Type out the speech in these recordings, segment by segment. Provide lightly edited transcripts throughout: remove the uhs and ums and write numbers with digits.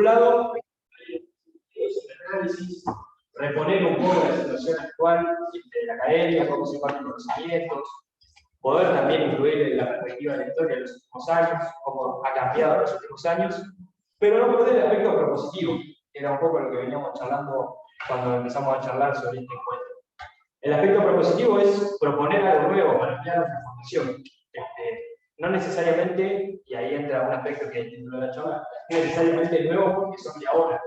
un lado, análisis, reponer un poco la situación actual de la academia, cómo se imparten conocimientos, poder también incluir la perspectiva de la historia de los últimos años, cómo ha cambiado en los últimos años, pero no perder el aspecto propositivo, que era un poco lo que veníamos charlando cuando empezamos a charlar sobre este encuentro. El aspecto propositivo es proponer algo nuevo para ampliar nuestra formación. No necesariamente, y ahí entra un aspecto que es el título de la charla, no necesariamente nuevo porque son de ahora.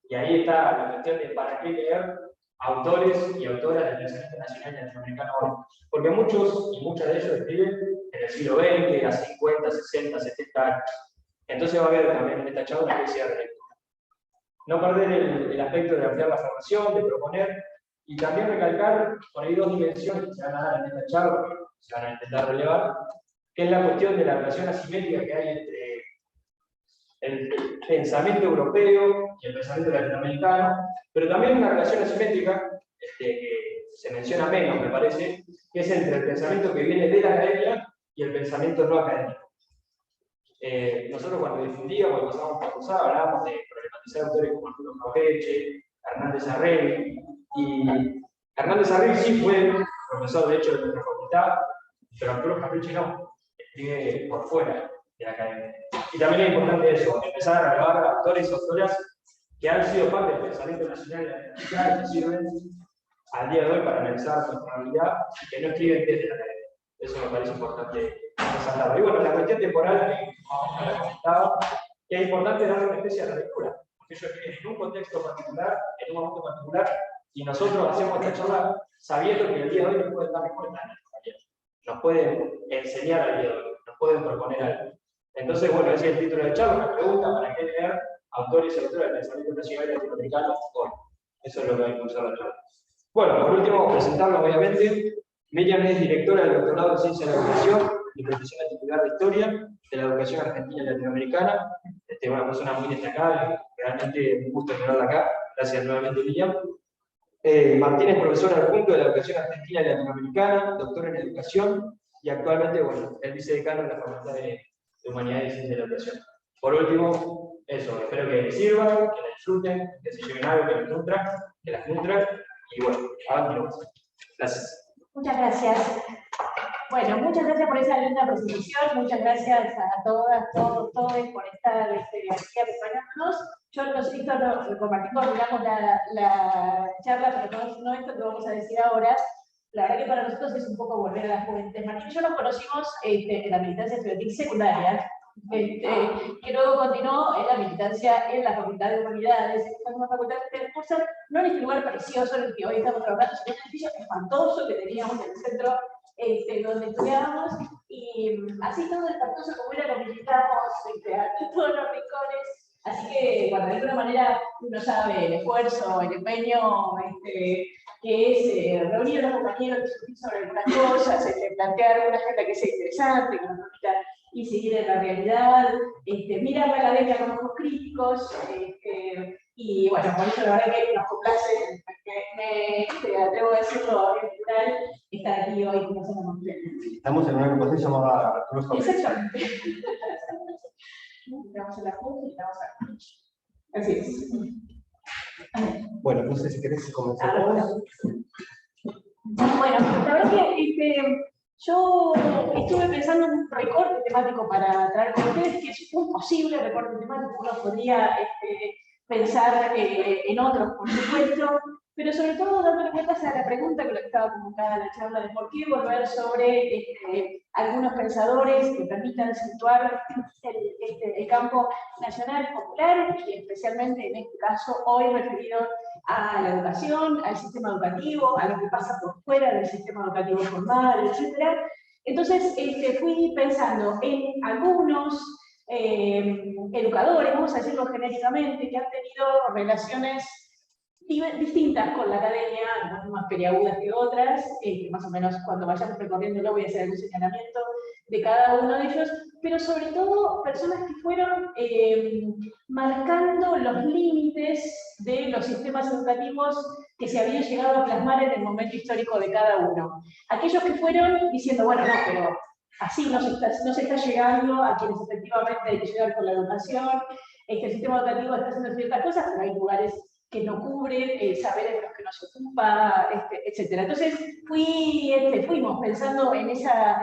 Y ahí está la cuestión de para qué leer autores y autoras del pensamiento nacional y latinoamericano hoy. Porque muchos y muchas de ellos escriben en el siglo XX, hace 50, 60, 70 años. Entonces va a haber también en esta charla una especie de relectura. No perder el aspecto de ampliar la formación, de proponer, y también recalcar por ahí dos dimensiones que se van a dar en esta charla, que se van a intentar relevar, que es la cuestión de la relación asimétrica que hay entre el pensamiento europeo y el pensamiento latinoamericano, pero también una relación asimétrica que se menciona menos, me parece, que es entre el pensamiento que viene de la academia y el pensamiento no académico. Nosotros cuando difundíamos, cuando pasábamos por cursar, hablábamos de problematizar autores como Arturo Jaureche, Hernández Arregui, y Hernández Arregui sí fue profesor de hecho de nuestra facultad, pero Arturo Jaureche no, escribe por fuera de la academia. Y también es importante eso, empezar a relevar a autores y autoras que han sido parte del pensamiento nacional y latinoamericano, que sirven al día de hoy para analizar su realidad y que no escriben desde la academia. Eso me parece importante resaltarlo. Y bueno, la cuestión temporal que comentaba, que es importante darle una especie de lectura, porque ellos escriben en un contexto particular, en un momento particular, y nosotros hacemos esta charla sabiendo que el día de hoy nos pueden dar respuesta a nuestros compañeros, nos pueden enseñar al día de hoy, nos pueden proponer algo. Entonces, bueno, ese es el título de charla, una pregunta, ¿para qué leer autores y autoras del pensamiento nacional y latinoamericano hoy? Eso es lo que va a impulsar la charla. Bueno, por último, presentarlo obviamente. Miriam es directora del doctorado en Ciencia de la Educación y profesora titular de Historia de la Educación Argentina y Latinoamericana. Una persona muy destacada, realmente un gusto tenerla acá. Gracias nuevamente, Miriam. Martín es profesor adjunto de la Educación Argentina y Latinoamericana, doctor en Educación y actualmente, bueno, es vicedecano de la Facultad de Humanidades y Ciencias de la Educación. Por último, eso, espero que les sirva, que la disfruten, que se lleven algo, que las nutran, y bueno, avanti. Gracias. Muchas gracias. Bueno, muchas gracias por esa linda presentación, muchas gracias a todas, todos por estar aquí acompañándonos. Yo los invito a compartimos, digamos, la charla, pero no esto que vamos a decir ahora. La verdad que para nosotros es un poco volver a las fuentes. Martín y yo nos conocimos en la militancia estudiantil secundaria, que luego continuó en la militancia en la Facultad de Humanidades, en una facultad que cursan, no en este lugar precioso en el que hoy estamos trabajando, sino en un edificio espantoso que teníamos en el centro donde estudiábamos, y así todo espantoso como era, lo visitamos a todos los rincones. Así que, bueno, de alguna manera uno sabe el esfuerzo, el empeño que es reunir a los compañeros, discutir sobre algunas cosas, plantear una agenda que sea interesante, que nos permita y seguir en la realidad, mirar la academia con ojos críticos, y bueno, por eso la verdad que nos complace, me atrevo a decirlo en plural, estar aquí hoy con nosotros más plena. Estamos en una agrupación llamada Arturo Jaureche. Exactamente. Estamos en la junta y estamos aquí. Así es. Bueno, no sé si querés comenzar vos. Bueno, la verdad que yo estuve pensando en un recorte temático para traer con ustedes, que es un posible recorte temático, uno podría pensar en otros, por supuesto, pero sobre todo dándole cuentas a la pregunta que estaba convocada en la charla de por qué volver sobre algunos pensadores que permitan situar el campo nacional popular, y especialmente en este caso hoy referido a la educación, al sistema educativo, a lo que pasa por fuera del sistema educativo formal, etc. Entonces fui pensando en algunos educadores, vamos a decirlo genéricamente, que han tenido relaciones distintas con la academia, algunas más peliagudas que otras, más o menos cuando vayamos recorriéndolo voy a hacer algún señalamiento de cada uno de ellos, pero sobre todo personas que fueron marcando los límites de los sistemas educativos que se habían llegado a plasmar en el momento histórico de cada uno. Aquellos que fueron diciendo, bueno, no, pero así no se está llegando a quienes efectivamente hay que llegar con la educación. el sistema educativo está haciendo ciertas cosas, pero hay lugares que no cubren, saberes de los que no se ocupa, etc. Entonces fuimos pensando en esa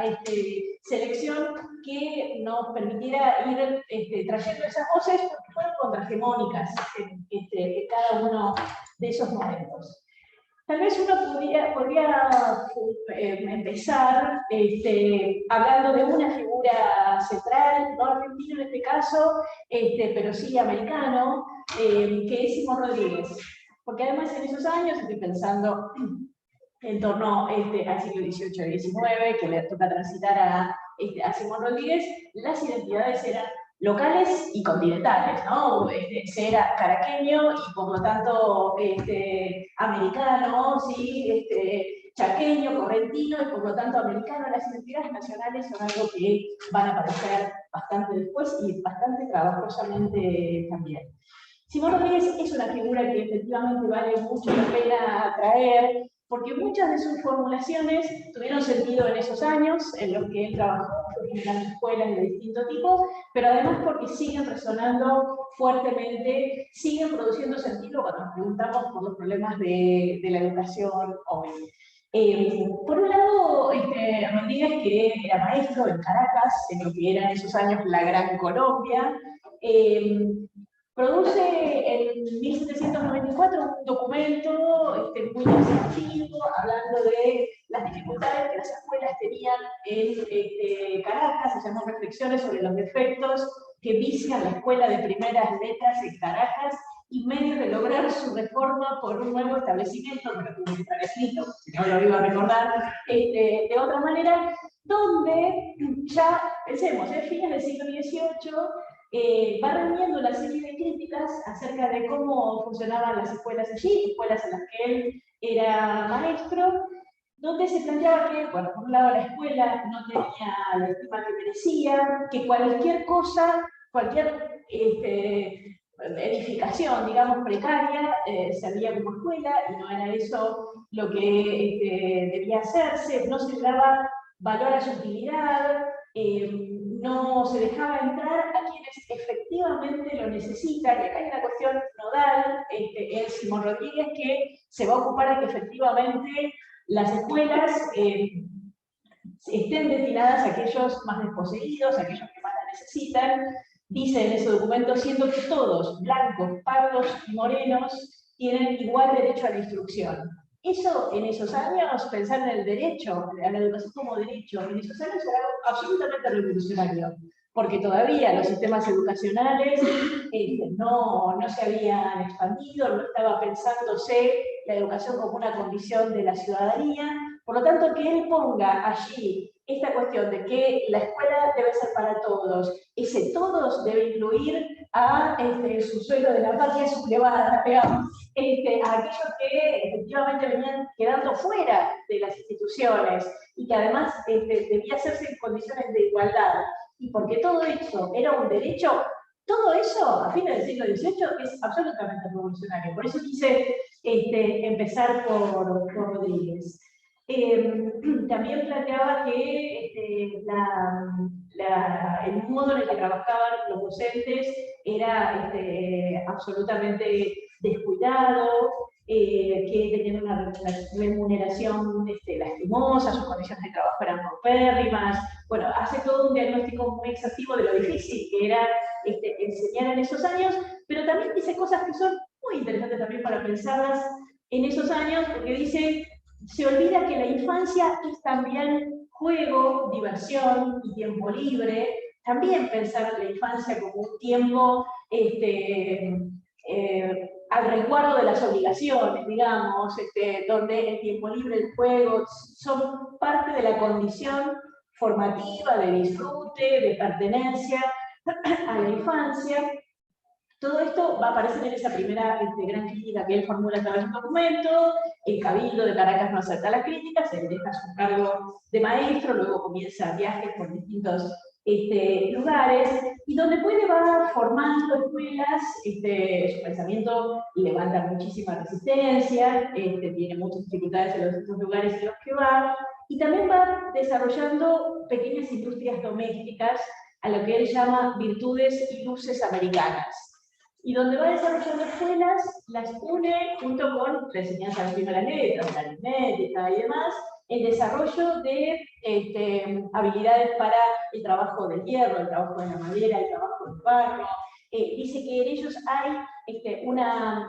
selección que nos permitiera ir trayendo esas voces, porque fueron contrahegemónicas en cada uno de esos momentos. Tal vez uno podría empezar hablando de una figura central, no argentino en este caso, pero sí americano, que es Simón Rodríguez. Porque además en esos años, estoy pensando en torno al siglo XVIII y XIX, que le toca transitar a Simón Rodríguez, las identidades eran locales y continentales, ¿no? Se era caraqueño y por lo tanto americano, ¿sí? Chaqueño, correntino y por lo tanto americano. Las identidades nacionales son algo que van a aparecer bastante después y bastante trabajosamente también. Simón Rodríguez es una figura que efectivamente vale mucho la pena traer, porque muchas de sus formulaciones tuvieron sentido en esos años en los que él trabajó, generando escuelas de distinto tipo, pero además porque siguen resonando fuertemente, siguen produciendo sentido cuando nos preguntamos por los problemas de la educación hoy. Por un lado, Rodríguez, que era maestro en Caracas, en lo que era en esos años la Gran Colombia, produce en 1794 un documento muy exhaustivo, hablando de las dificultades que las escuelas tenían en Caracas, se llamó Reflexiones sobre los defectos que vician la escuela de primeras letras en Caracas, y medios de lograr su reforma por un nuevo establecimiento, que lo tuvo que estar escrito, si no lo iba a recordar de otra manera, donde ya, pensemos, en fines del siglo XVIII, va reuniendo una serie de críticas acerca de cómo funcionaban las escuelas allí, escuelas en las que él era maestro, donde se planteaba que, bueno, por un lado la escuela no tenía la estima que merecía, que cualquier cosa, cualquier edificación, digamos, precaria, servía como escuela, y no era eso lo que debía hacerse, no se le daba valor a su utilidad, no se dejaba entrar a quienes efectivamente lo necesitan, y acá hay una cuestión nodal en Simón Rodríguez, que se va a ocupar de que efectivamente las escuelas estén destinadas a aquellos más desposeídos, a aquellos que más la necesitan. Dice en ese documento, siendo que todos, blancos, pardos y morenos, tienen igual derecho a la instrucción. Eso, en esos años, pensar en el derecho, a la educación como derecho, en esos años era algo absolutamente revolucionario, porque todavía los sistemas educacionales no se habían expandido, no estaba pensándose la educación como una condición de la ciudadanía. Por lo tanto, que él ponga allí esta cuestión de que la escuela debe ser para todos, ese todos debe incluir a su suelo de la patria sublevada, digamos, a aquellos que efectivamente venían quedando fuera de las instituciones y que además debía hacerse en condiciones de igualdad, y porque todo eso era un derecho. Todo eso, a fines del siglo XVIII, es absolutamente revolucionario. Por eso quise empezar por Rodríguez. También planteaba que el modo en el que trabajaban los docentes era absolutamente descuidado, que tenían una remuneración lastimosa, sus condiciones de trabajo eran paupérrimas. Bueno, hace todo un diagnóstico muy exhaustivo de lo difícil que era enseñar en esos años, pero también dice cosas que son muy interesantes también para pensarlas en esos años, porque dice, se olvida que la infancia es también juego, diversión y tiempo libre. También pensar en la infancia como un tiempo al resguardo de las obligaciones, digamos, donde el tiempo libre, el juego, son parte de la condición formativa, de disfrute, de pertenencia a la infancia. Todo esto va a aparecer en esa primera gran crítica que él formula a través de un documento. El Cabildo de Caracas no acepta la crítica, se le deja su cargo de maestro, luego comienza viajes por distintos lugares, y donde puede va formando escuelas. Su pensamiento levanta muchísima resistencia, tiene muchas dificultades en los distintos lugares en los que va, y también va desarrollando pequeñas industrias domésticas, a lo que él llama virtudes y luces americanas. y donde va desarrollando escuelas, las une junto con la enseñanza de las primeras letras, la aritmética y demás, el desarrollo de habilidades para el trabajo del hierro, el trabajo de la madera, el trabajo del barro. Dice que en ellos hay una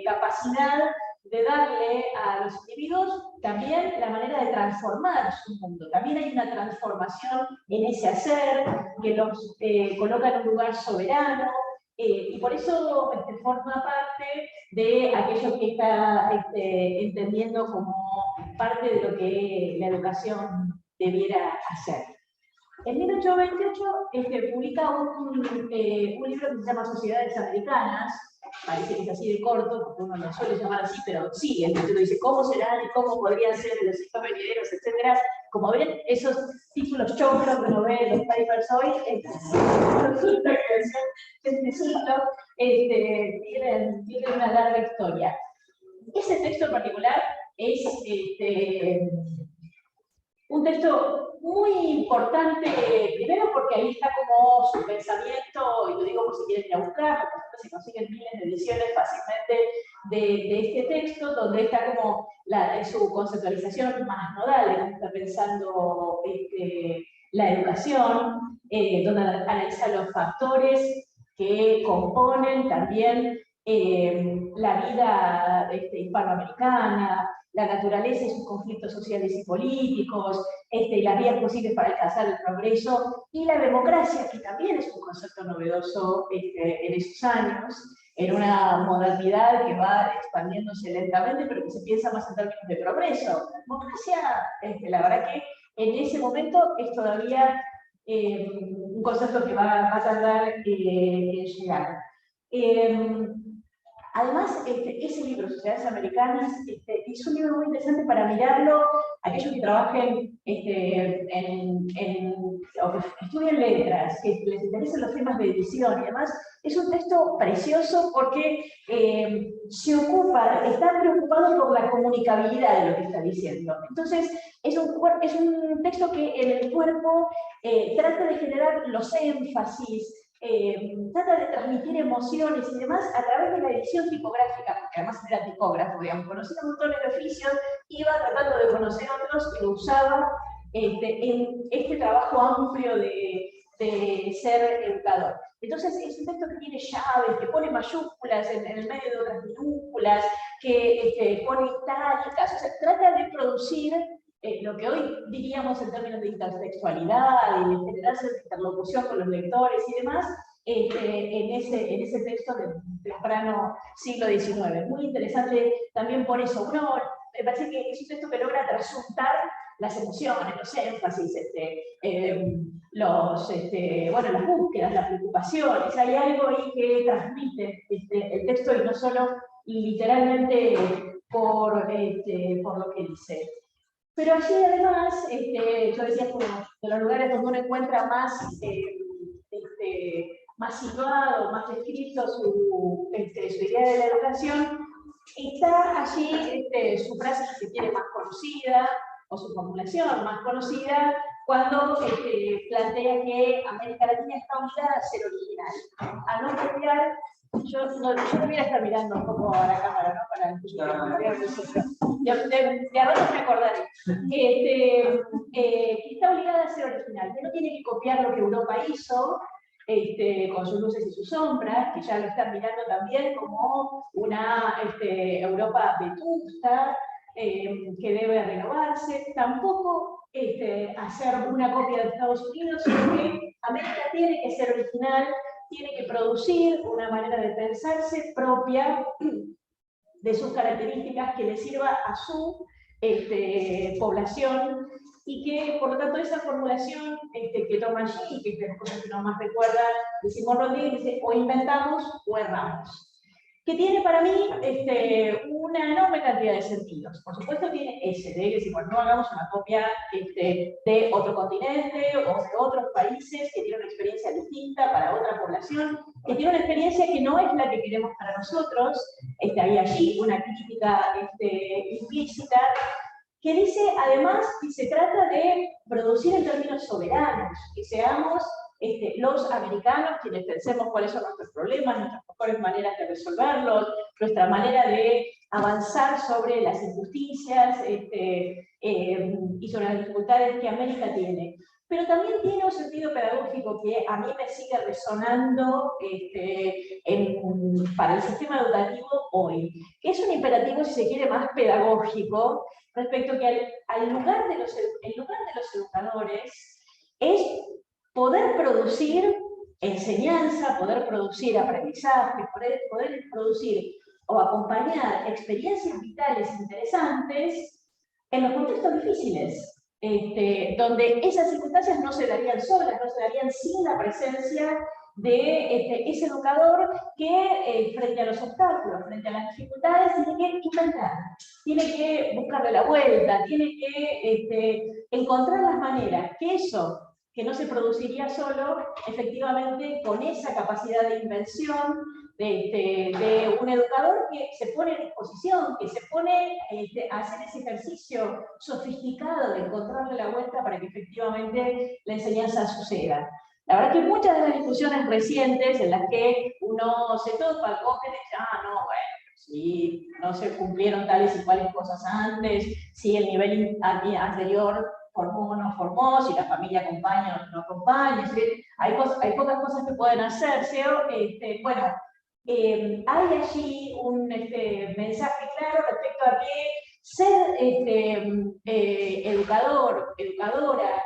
capacidad de darle a los individuos también la manera de transformar su mundo. También hay una transformación en ese hacer que los coloca en un lugar soberano, y por eso forma parte de aquello que está entendiendo como parte de lo que la educación debiera hacer. En 1828 publica un libro que se llama Sociedades Americanas. Parece que es así de corto, porque uno lo suele llamar así, pero sí, el título dice cómo serán y cómo podrían ser los hijos venideros, etc. Como ven, esos títulos choclos que uno ve en los papers hoy, resulta que este siglo tienen una larga historia. Ese texto en particular es un texto muy importante, primero porque ahí está como su pensamiento, y lo digo por si quieren ir a buscar, porque se consiguen miles de ediciones fácilmente de este texto, donde está como su conceptualización más nodal, donde está pensando la educación, donde analiza los factores que componen también la vida hispanoamericana, la naturaleza y sus conflictos sociales y políticos, las vías posibles para alcanzar el progreso, y la democracia, que también es un concepto novedoso en esos años, en una modernidad que va expandiéndose lentamente, pero que se piensa más en términos de progreso. La democracia, la verdad que en ese momento es todavía un concepto que va a tardar en llegar. Además, ese libro, Sociedades Americanas, es un libro muy interesante para mirarlo aquellos que trabajen o que estudien letras, que les interesen los temas de edición y demás. Es un texto precioso porque está preocupado por la comunicabilidad de lo que está diciendo. Entonces, es un texto que en el cuerpo trata de generar los énfasis, trata de transmitir emociones y demás a través de la edición tipográfica, porque además era tipógrafo, digamos, conocía montones de oficios, iba tratando de conocer otros y lo usaba en este trabajo amplio de ser educador. Entonces es un texto que tiene llaves, que pone mayúsculas en el medio de otras minúsculas, que pone itálicas, o sea, trata de producir lo que hoy diríamos en términos de intertextualidad y de generarse de interlocución con los lectores y demás, en ese texto del temprano siglo XIX. Muy interesante también por eso. Me parece que es un texto que logra resultar las emociones, los énfasis, las búsquedas, las preocupaciones. Hay algo ahí que transmite el texto y no solo literalmente por lo que dice. Pero allí además, yo decía, como de los lugares donde uno encuentra más situado, más descrito su idea de la educación, está allí su frase que tiene más conocida, o su formulación más conocida, cuando plantea que América Latina está obligada a ser original, a no copiar. Yo debería estar mirando un poco a la cámara, ¿no? Para de a ratos me acordaré. Que está obligada a ser original, que no tiene que copiar lo que Europa hizo, con sus luces y sus sombras, que ya lo están mirando también como una Europa vetusta, que debe renovarse. Tampoco hacer una copia de Estados Unidos, sino que América tiene que ser original, tiene que producir una manera de pensarse propia de sus características que le sirva a su población, y que por lo tanto esa formulación que toma allí, que es la cosa que no más recuerda de Simón Rodríguez, dice o inventamos o erramos, que tiene para mí una enorme cantidad de sentidos. Por supuesto tiene ese, de decir, bueno, no hagamos una copia de otro continente o de otros países que tienen una experiencia distinta para otra población, que tiene una experiencia que no es la que queremos para nosotros. Hay allí una crítica implícita, que dice además que se trata de producir en términos soberanos, que seamos los americanos, quienes pensemos cuáles son nuestros problemas, nuestras mejores maneras de resolverlos, nuestra manera de avanzar sobre las injusticias y sobre las dificultades que América tiene. Pero también tiene un sentido pedagógico que a mí me sigue resonando para el sistema educativo hoy, que es un imperativo, si se quiere, más pedagógico, respecto a que el lugar de los educadores es poder producir enseñanza, poder producir aprendizaje, poder producir o acompañar experiencias vitales interesantes en los contextos difíciles. Donde esas circunstancias no se darían solas, no se darían sin la presencia de ese educador que frente a los obstáculos, frente a las dificultades, tiene que inventar, tiene que buscarle la vuelta, tiene que encontrar las maneras, que eso que no se produciría solo, efectivamente con esa capacidad de invención de un educador que se pone a disposición, que se pone a hacer ese ejercicio sofisticado de encontrarle la vuelta para que efectivamente la enseñanza suceda. La verdad que muchas de las discusiones recientes en las que uno se topa con gente que dice, no, bueno, si no se cumplieron tales y cuales cosas antes, si el nivel anterior formó o no formó, si la familia acompaña o no acompaña, es decir, hay pocas cosas que pueden hacerse. Bueno, hay allí un mensaje claro respecto a que ser educador, educadora,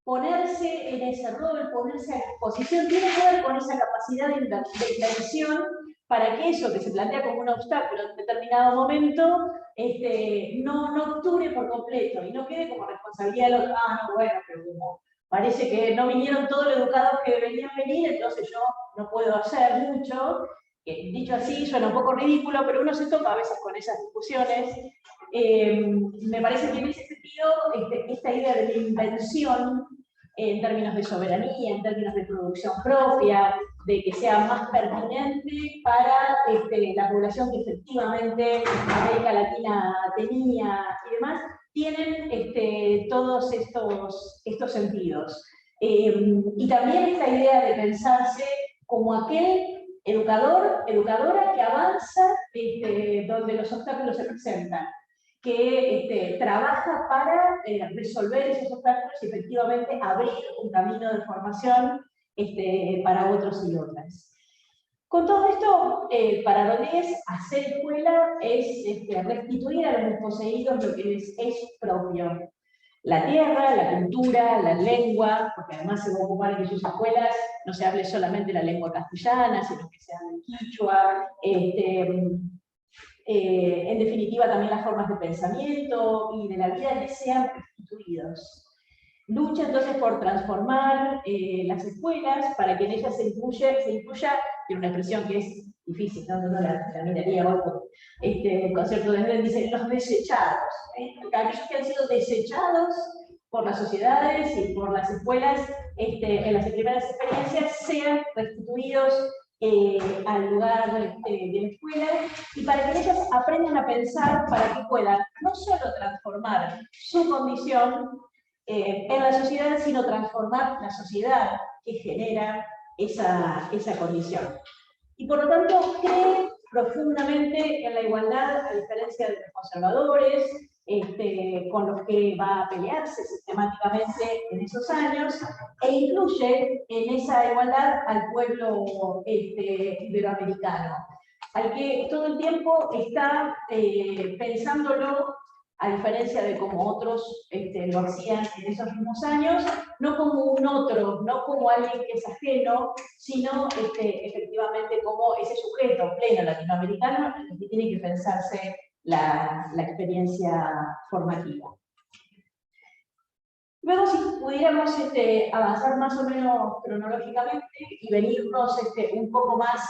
ponerse en ese rol, ponerse a disposición, tiene que ver con esa capacidad de inversión para que eso que se plantea como un obstáculo en un determinado momento no obture por completo y no quede como responsabilidad del otro. No, bueno, pero como parece que no vinieron todos los educados que deberían venir, entonces yo no puedo hacer mucho. Dicho así, suena un poco ridículo, pero uno se topa a veces con esas discusiones. Me parece que en ese sentido, esta idea de la invención, en términos de soberanía, en términos de producción propia, de que sea más pertinente para la población que efectivamente América Latina tenía y demás, tienen todos estos sentidos. Y también esta idea de pensarse como aquel educador, educadora que avanza donde los obstáculos se presentan, que trabaja para resolver esos obstáculos y efectivamente abrir un camino de formación para otros y otras. Con todo esto, para Rodríguez, hacer escuela es restituir a los desposeídos lo que les es propio. La tierra, la cultura, la lengua, porque además se va a ocupar que en sus escuelas no se hable solamente la lengua castellana, sino que se hable quichua, en definitiva también las formas de pensamiento y de la vida que sean restituidos. Lucha entonces por transformar las escuelas para que en ellas se incluya, tiene una expresión que es difícil, no la miraría hoy, el concepto de dice los desechados, aquellos que han sido desechados por las sociedades y por las escuelas en las primeras experiencias sean restituidos al lugar de la escuela y para que ellas aprendan a pensar para que puedan no solo transformar su condición en la sociedad, sino transformar la sociedad que genera esa condición. Y por lo tanto, cree profundamente en la igualdad, a diferencia de los conservadores, con los que va a pelearse sistemáticamente en esos años, e incluye en esa igualdad al pueblo iberoamericano, al que todo el tiempo está pensándolo, a diferencia de como otros lo hacían en esos mismos años, no como un otro, no como alguien que es ajeno, sino efectivamente como ese sujeto pleno latinoamericano en el que tiene que pensarse la experiencia formativa. Luego, si pudiéramos avanzar más o menos cronológicamente y venirnos un poco más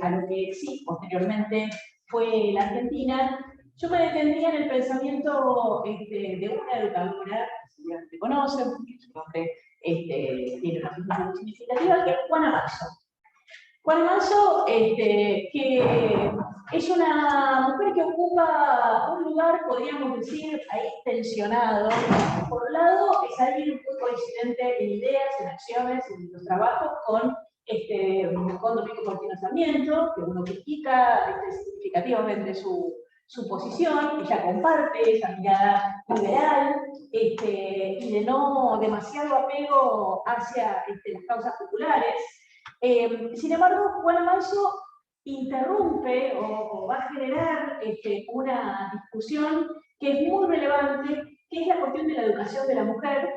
a lo que sí, posteriormente fue la Argentina, yo me detendría en el pensamiento de una educadora, que seguramente conocen, porque su nombre tiene una figura muy significativa, que es Juana Marzón. Juana Manso, que es una mujer que ocupa un lugar, podríamos decir, ahí tensionado. Por un lado, es alguien muy coincidente en ideas, en acciones, en los trabajos con Domingo Faustino Sarmiento, que uno critica significativamente su posición, ella comparte esa mirada liberal y de no demasiado apego hacia las causas populares. Sin embargo, Juana Manso interrumpe o va a generar una discusión que es muy relevante, que es la cuestión de la educación de la mujer,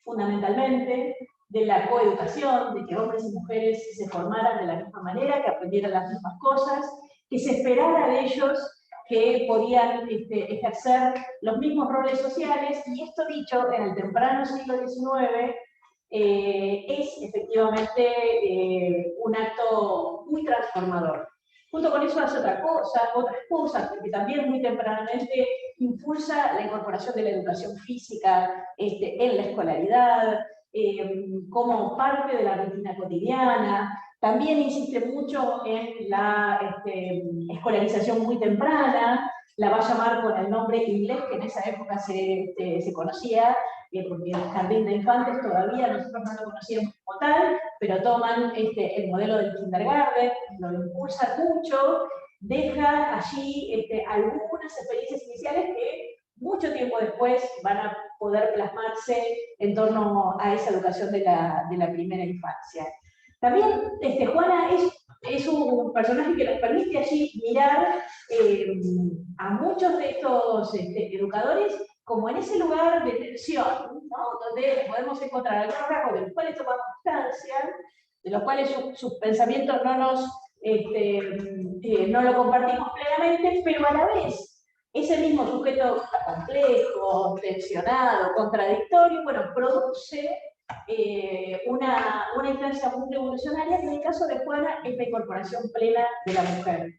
fundamentalmente, de la coeducación, de que hombres y mujeres se formaran de la misma manera, que aprendieran las mismas cosas, que se esperara de ellos que podían ejercer los mismos roles sociales, y esto dicho en el temprano siglo XIX, es efectivamente un acto muy transformador. Junto con eso hace otras cosas, porque también muy tempranamente impulsa la incorporación de la educación física en la escolaridad, como parte de la rutina cotidiana. También insiste mucho en la escolarización muy temprana, la va a llamar con el nombre inglés que en esa época se conocía, porque el jardín de infantes todavía nosotros no lo conocíamos como tal, pero toman el modelo del kindergarten, lo impulsan mucho, deja allí algunas experiencias iniciales que mucho tiempo después van a poder plasmarse en torno a esa educación de la primera infancia. También Juana es un personaje que nos permite allí mirar a muchos de estos educadores como en ese lugar de tensión, ¿no? Donde podemos encontrar algunos rasgos de los cuales tomamos constancia, de los cuales sus pensamientos no lo compartimos plenamente, pero a la vez ese mismo sujeto complejo, tensionado, contradictorio, bueno, produce una instancia muy revolucionaria, que en el caso de Juana es la incorporación plena de la mujer.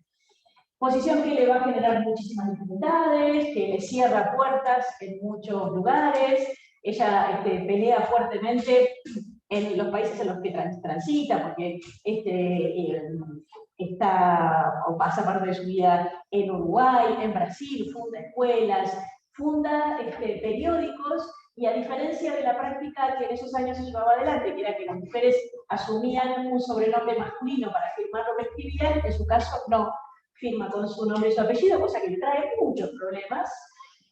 Posición que le va a generar muchísimas dificultades, que le cierra puertas en muchos lugares. Ella pelea fuertemente en los países en los que transita, porque está o pasa parte de su vida en Uruguay, en Brasil, funda escuelas, funda periódicos, y a diferencia de la práctica que en esos años se llevaba adelante, que era que las mujeres asumían un sobrenombre masculino para firmar lo que escribían, en su caso no, firma con su nombre y su apellido, cosa que le trae muchos problemas,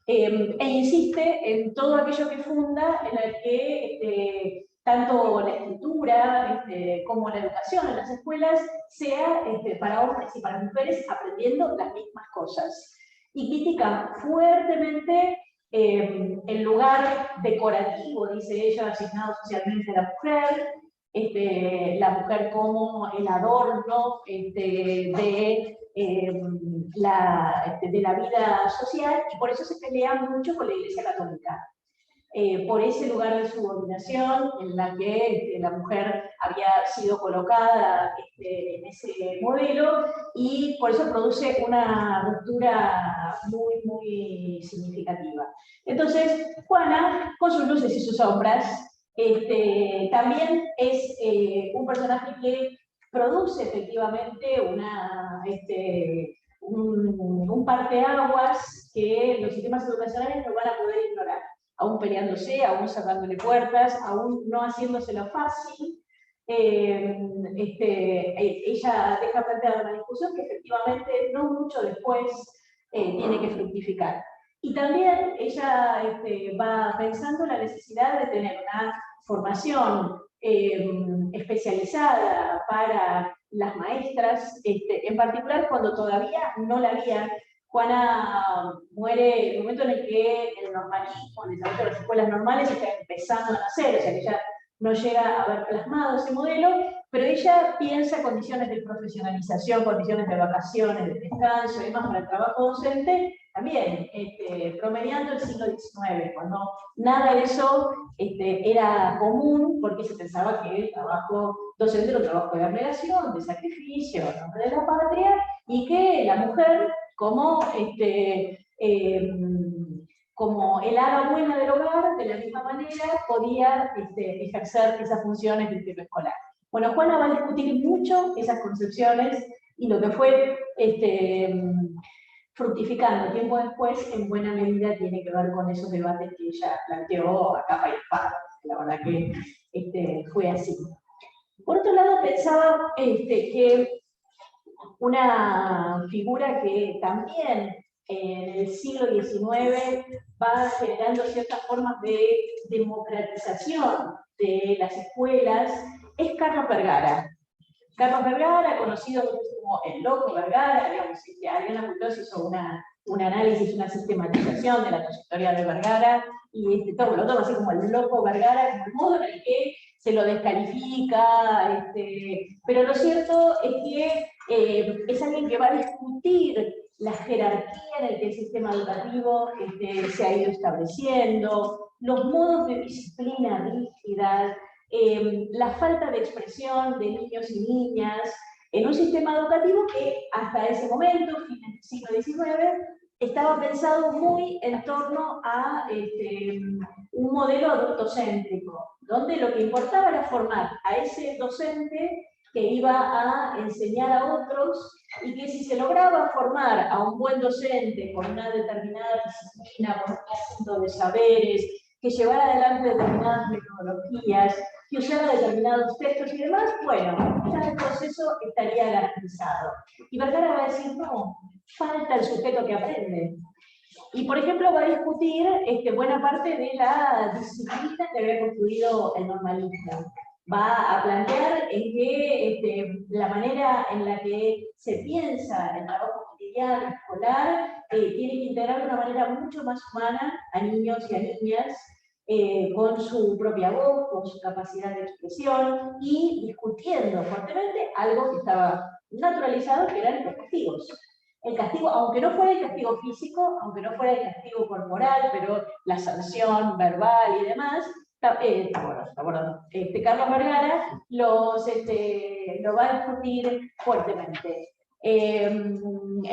e insiste en todo aquello que funda, en el que tanto la escritura como la educación en las escuelas sea para hombres y para mujeres aprendiendo las mismas cosas. Y critica fuertemente el lugar decorativo, dice ella, asignado socialmente a la mujer, la mujer como el adorno de la vida social, y por eso se pelea mucho con la Iglesia Católica. Por ese lugar de subordinación en la que la mujer había sido colocada en ese modelo, y por eso produce una ruptura muy, muy significativa. Entonces, Juana, con sus luces y sus sombras, también es un personaje que produce efectivamente un parteaguas que los sistemas educacionales no van a poder ignorar, aún peleándose, aún cerrándole puertas, aún no haciéndoselo fácil. Ella deja planteada una discusión que efectivamente no mucho después tiene que fructificar. Y también ella va pensando la necesidad de tener una formación especializada para las maestras, en particular cuando todavía no la había. Juana muere en el momento en el que el normalismo, el desarrollo de las escuelas normales está empezando a nacer, o sea que ella no llega a haber plasmado ese modelo, pero ella piensa condiciones de profesionalización, condiciones de vacaciones, de descanso y demás para el trabajo docente, también promediando el siglo XIX, cuando nada de eso era común, porque se pensaba que el trabajo docente era un trabajo de abnegación, de sacrificio, en nombre de la patria, y que la mujer, como el ala buena del hogar, de la misma manera podía ejercer esas funciones del ciclo escolar. Bueno, Juana va a discutir mucho esas concepciones y lo que fue fructificando tiempo después, en buena medida tiene que ver con esos debates que ella planteó a capa y espada. La verdad que fue así. Por otro lado, pensaba que una figura que también en el siglo XIX va generando ciertas formas de democratización de las escuelas es Carlos Vergara. Carlos Vergara, conocido como el Loco Vergara, digamos, Ariana Pugliese hizo un análisis, una sistematización de la trayectoria de Vergara, y todo lo toma así como el Loco Vergara, como el modo en el que se lo descalifica, pero lo cierto es que es alguien que va a discutir la jerarquía en el que el sistema educativo se ha ido estableciendo, los modos de disciplina rígida, la falta de expresión de niños y niñas en un sistema educativo que hasta ese momento, fin del siglo XIX, estaba pensado muy en torno a un modelo adultocéntrico, donde lo que importaba era formar a ese docente que iba a enseñar a otros y que si se lograba formar a un buen docente con una determinada disciplina, con un conjunto de saberes, que llevara adelante determinadas metodologías, que usara determinados textos y demás, bueno, ya el proceso estaría garantizado. Y Vergara va a decir, no, falta el sujeto que aprende. Y, por ejemplo, va a discutir buena parte de la disciplina que había construido el normalismo. Va a plantear en que la manera en la que se piensa el trabajo cotidiano, escolar, tiene que integrar de una manera mucho más humana a niños y a niñas, con su propia voz, con su capacidad de expresión y discutiendo fuertemente algo que estaba naturalizado, que eran los castigos. El castigo, aunque no fuera el castigo físico, aunque no fuera el castigo corporal, pero la sanción verbal y demás, Carlos Vergara lo va a discutir fuertemente. En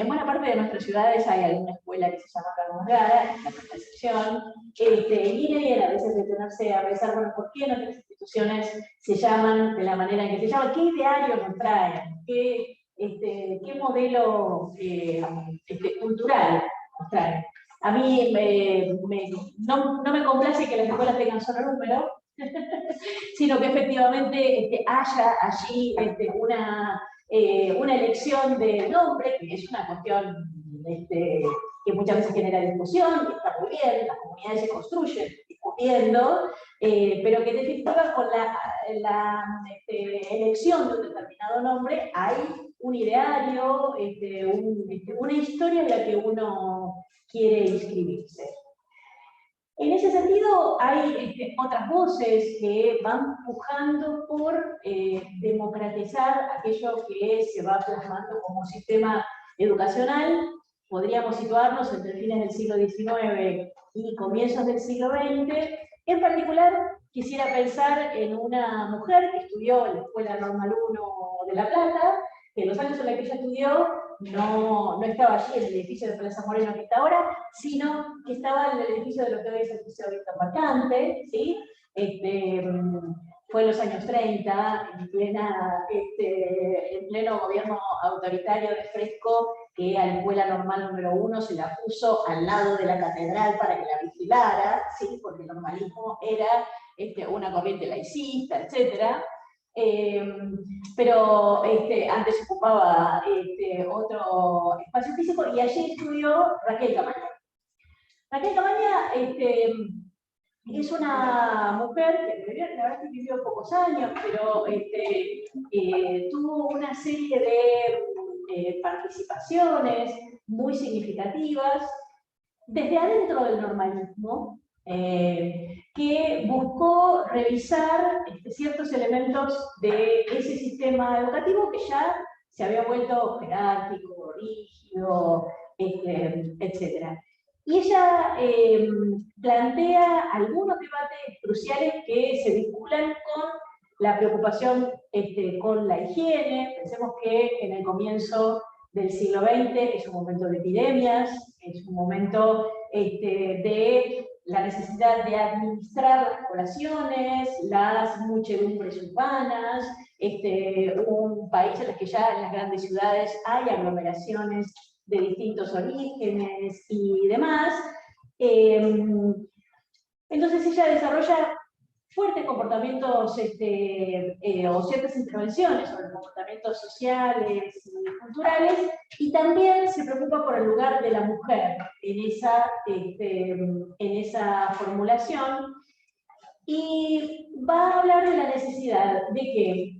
buena parte de nuestras ciudades hay alguna escuela que se llama Carlos Vergara, es la excepción, y bien a veces detenerse a pensar, bueno, ¿por qué nuestras instituciones se llaman de la manera en que se llaman? ¿Qué idearios nos traen? ¿Qué modelo cultural nos traen? A mí no me complace que las escuelas tengan solo número, sino que efectivamente haya allí una elección de nombre, que es una cuestión que muchas veces genera discusión, que está muy bien, las comunidades se construyen discutiendo, pero que en definitiva con la elección de un determinado nombre hay un ideario, una historia en la que uno quiere inscribirse. En ese sentido, hay otras voces que van pujando por democratizar aquello que se va plasmando como sistema educacional. Podríamos situarnos entre fines del siglo XIX y comienzos del siglo XX. En particular, quisiera pensar en una mujer que estudió en la Escuela Normal I de La Plata, que en los años en los que ella estudió no estaba allí en el edificio de Plaza Moreno que está ahora, sino que estaba en el edificio de lo que hoy es el Museo Víctor Mercante, ¿sí? Fue en los años 30, en pleno gobierno autoritario de Fresco, que a la Escuela Normal número 1 se la puso al lado de la catedral para que la vigilara, ¿sí? Porque el normalismo era una corriente laicista, etc. Pero antes ocupaba otro espacio físico y allí estudió Raquel Camaña. Raquel Camaña es una mujer que la verdad que vivió pocos años, pero tuvo una serie de participaciones muy significativas desde adentro del normalismo, que buscó revisar ciertos elementos de ese sistema educativo que ya se había vuelto jerárquico, rígido, etc. Y ella plantea algunos debates cruciales que se vinculan con la preocupación con la higiene. Pensemos que en el comienzo del siglo XX es un momento de epidemias, es un momento de la necesidad de administrar las poblaciones, las muchedumbres urbanas, un país en el que ya en las grandes ciudades hay aglomeraciones de distintos orígenes y demás. Entonces ella desarrolla fuertes comportamientos o ciertas intervenciones sobre comportamientos sociales y culturales, y también se preocupa por el lugar de la mujer en esa formulación, y va a hablar de la necesidad de que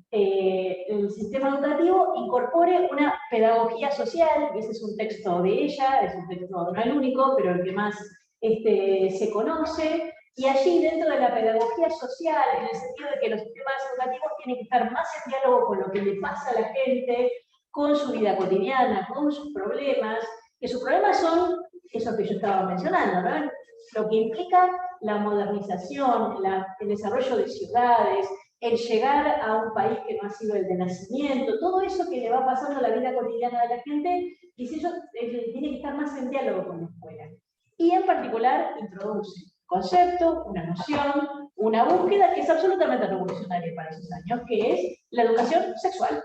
el sistema educativo incorpore una pedagogía social, y ese es un texto de ella, es un texto no el único, pero el que más se conoce, y allí dentro de la pedagogía social, en el sentido de que los sistemas educativos tienen que estar más en diálogo con lo que le pasa a la gente, con su vida cotidiana, con sus problemas, que sus problemas son eso que yo estaba mencionando, ¿no? Lo que implica la modernización, el desarrollo de ciudades, el llegar a un país que no ha sido el de nacimiento, todo eso que le va pasando a la vida cotidiana de la gente, dice yo, tiene que estar más en diálogo con la escuela. Y en particular introduce concepto, una noción, una búsqueda que es absolutamente revolucionaria para esos años, que es la educación sexual.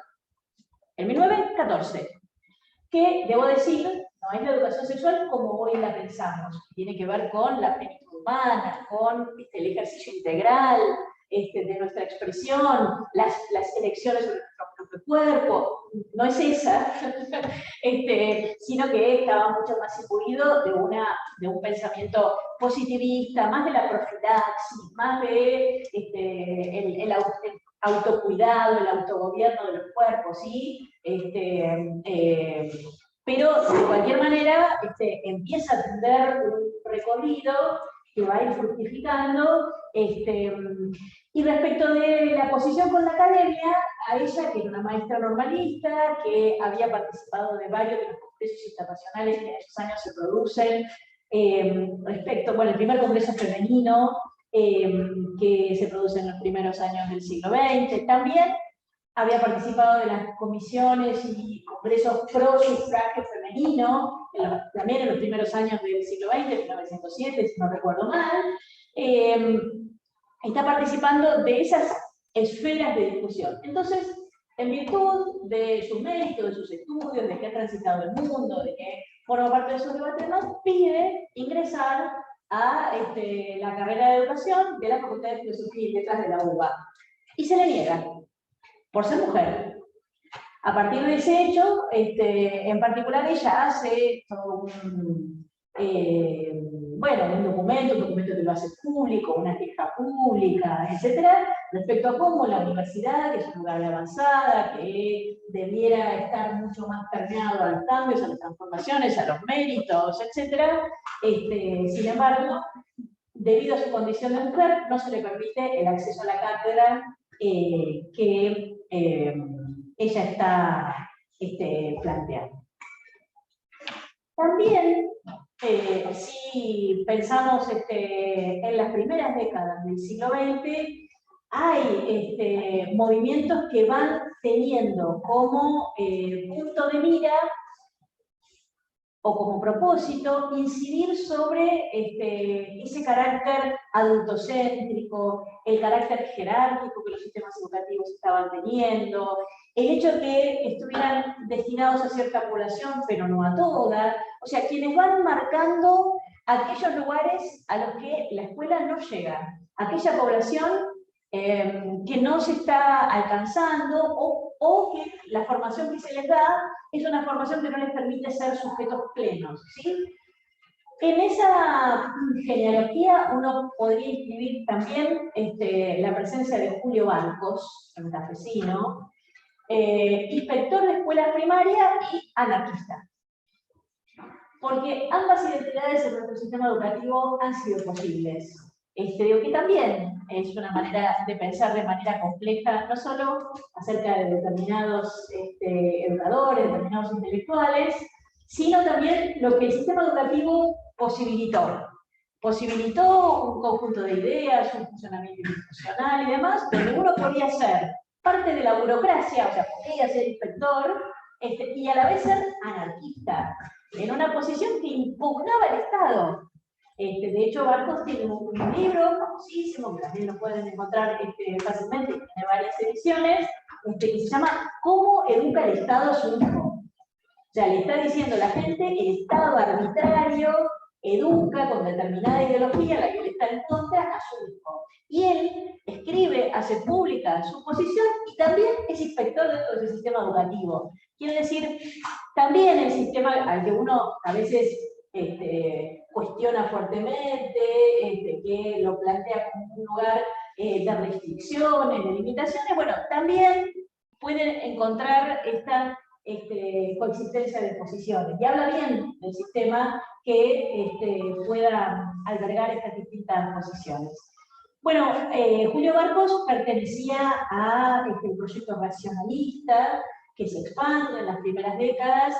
En 1914, que, debo decir, no es la educación sexual como hoy la pensamos, tiene que ver con la plenitud humana, con el ejercicio integral de nuestra expresión, las elecciones sobre nuestro propio cuerpo, no es esa, sino que estaba mucho más imbuido de un pensamiento positivista, más de la profilaxis, más de el autocuidado, el autogobierno de los cuerpos, ¿sí? Pero de cualquier manera empieza a tender un recorrido que va a ir fructificando, y respecto de la posición con la academia, a ella, que era una maestra normalista, que había participado de varios de los congresos internacionales que en esos años se producen, el primer congreso femenino que se produce en los primeros años del siglo XX, también había participado de las comisiones y congresos pro sufragio femenino, también en los primeros años del siglo XX, 1907, si no recuerdo mal. Está participando de esas esferas de discusión. Entonces, en virtud de sus méritos, de sus estudios, de que ha transitado el mundo, de que forma parte de esos debates, nos pide ingresar a la carrera de educación de la Facultad de Filosofía y Letras de la UBA. Y se le niega, por ser mujer. A partir de ese hecho, en particular ella hace todo un documento que lo hace público, una queja pública, etcétera, respecto a cómo la universidad, que es un lugar de avanzada, que debiera estar mucho más permeado a los cambios, a las transformaciones, a los méritos, etcétera, sin embargo, debido a su condición de mujer, no se le permite el acceso a la cátedra que ella está planteando. También, si pensamos en las primeras décadas del siglo XX, hay movimientos que van teniendo como punto de mira o como propósito incidir sobre ese carácter adultocéntrico, el carácter jerárquico que los sistemas educativos estaban teniendo, el hecho de que estuvieran destinados a cierta población, pero no a toda, o sea, quienes van marcando aquellos lugares a los que la escuela no llega, aquella población que no se está alcanzando o que la formación que se les da es una formación que no les permite ser sujetos plenos, ¿sí? En esa genealogía uno podría inscribir también la presencia de Julio Bancos, santafesino, inspector de escuela primaria y anarquista. Porque ambas identidades en nuestro sistema educativo han sido posibles. Creo que también es una manera de pensar de manera compleja, no solo acerca de determinados educadores, determinados intelectuales, sino también lo que el sistema educativo posibilitó. Posibilitó un conjunto de ideas, un funcionamiento institucional y demás, donde uno podía ser parte de la burocracia, o sea, podía ser inspector, y a la vez ser anarquista, en una posición que impugnaba el Estado. De hecho, Barcos tiene un libro famosísimo, que también lo pueden encontrar fácilmente, tiene varias ediciones, que se llama ¿Cómo educa el Estado a su hijo? O sea, le está diciendo a la gente, el Estado arbitrario educa con determinada ideología, la que le está en contra, a su hijo. Y él escribe, hace pública su posición y también es inspector dentro del sistema educativo. Quiere decir, también el sistema al que uno a veces cuestiona fuertemente, que lo plantea como un lugar de restricciones, de limitaciones, bueno, también pueden encontrar esta coexistencia de posiciones. Y habla bien del sistema que pueda albergar estas distintas posiciones. Bueno, Julio Barcos pertenecía al proyecto racionalista, que se expande en las primeras décadas,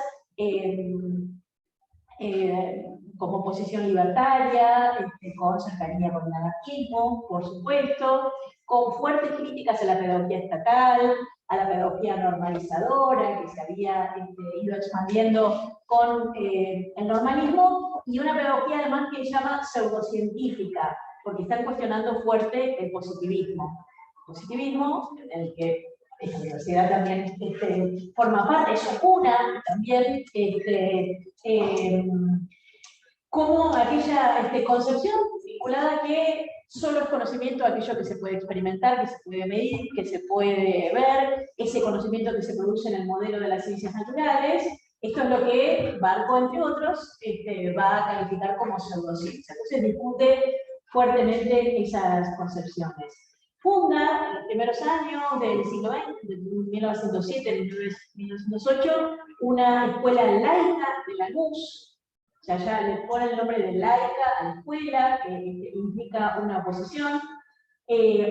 como posición libertaria, con cercanía con el anarquismo, por supuesto, con fuertes críticas a la pedagogía estatal, a la pedagogía normalizadora, que se había ido expandiendo con el normalismo, y una pedagogía además que llama pseudocientífica, porque están cuestionando fuerte el positivismo. Positivismo, en el que esta universidad también forma parte, es una también, como aquella concepción vinculada a que solo es conocimiento aquello que se puede experimentar, que se puede medir, que se puede ver, ese conocimiento que se produce en el modelo de las ciencias naturales. Esto es lo que Barco, entre otros, va a calificar como pseudociencia. Entonces discute fuertemente esas concepciones. Funda en los primeros años del siglo XX, de 1907 a 1908, una escuela laica de Lanús. O sea, ya le pone el nombre de laica a la escuela, que implica una oposición,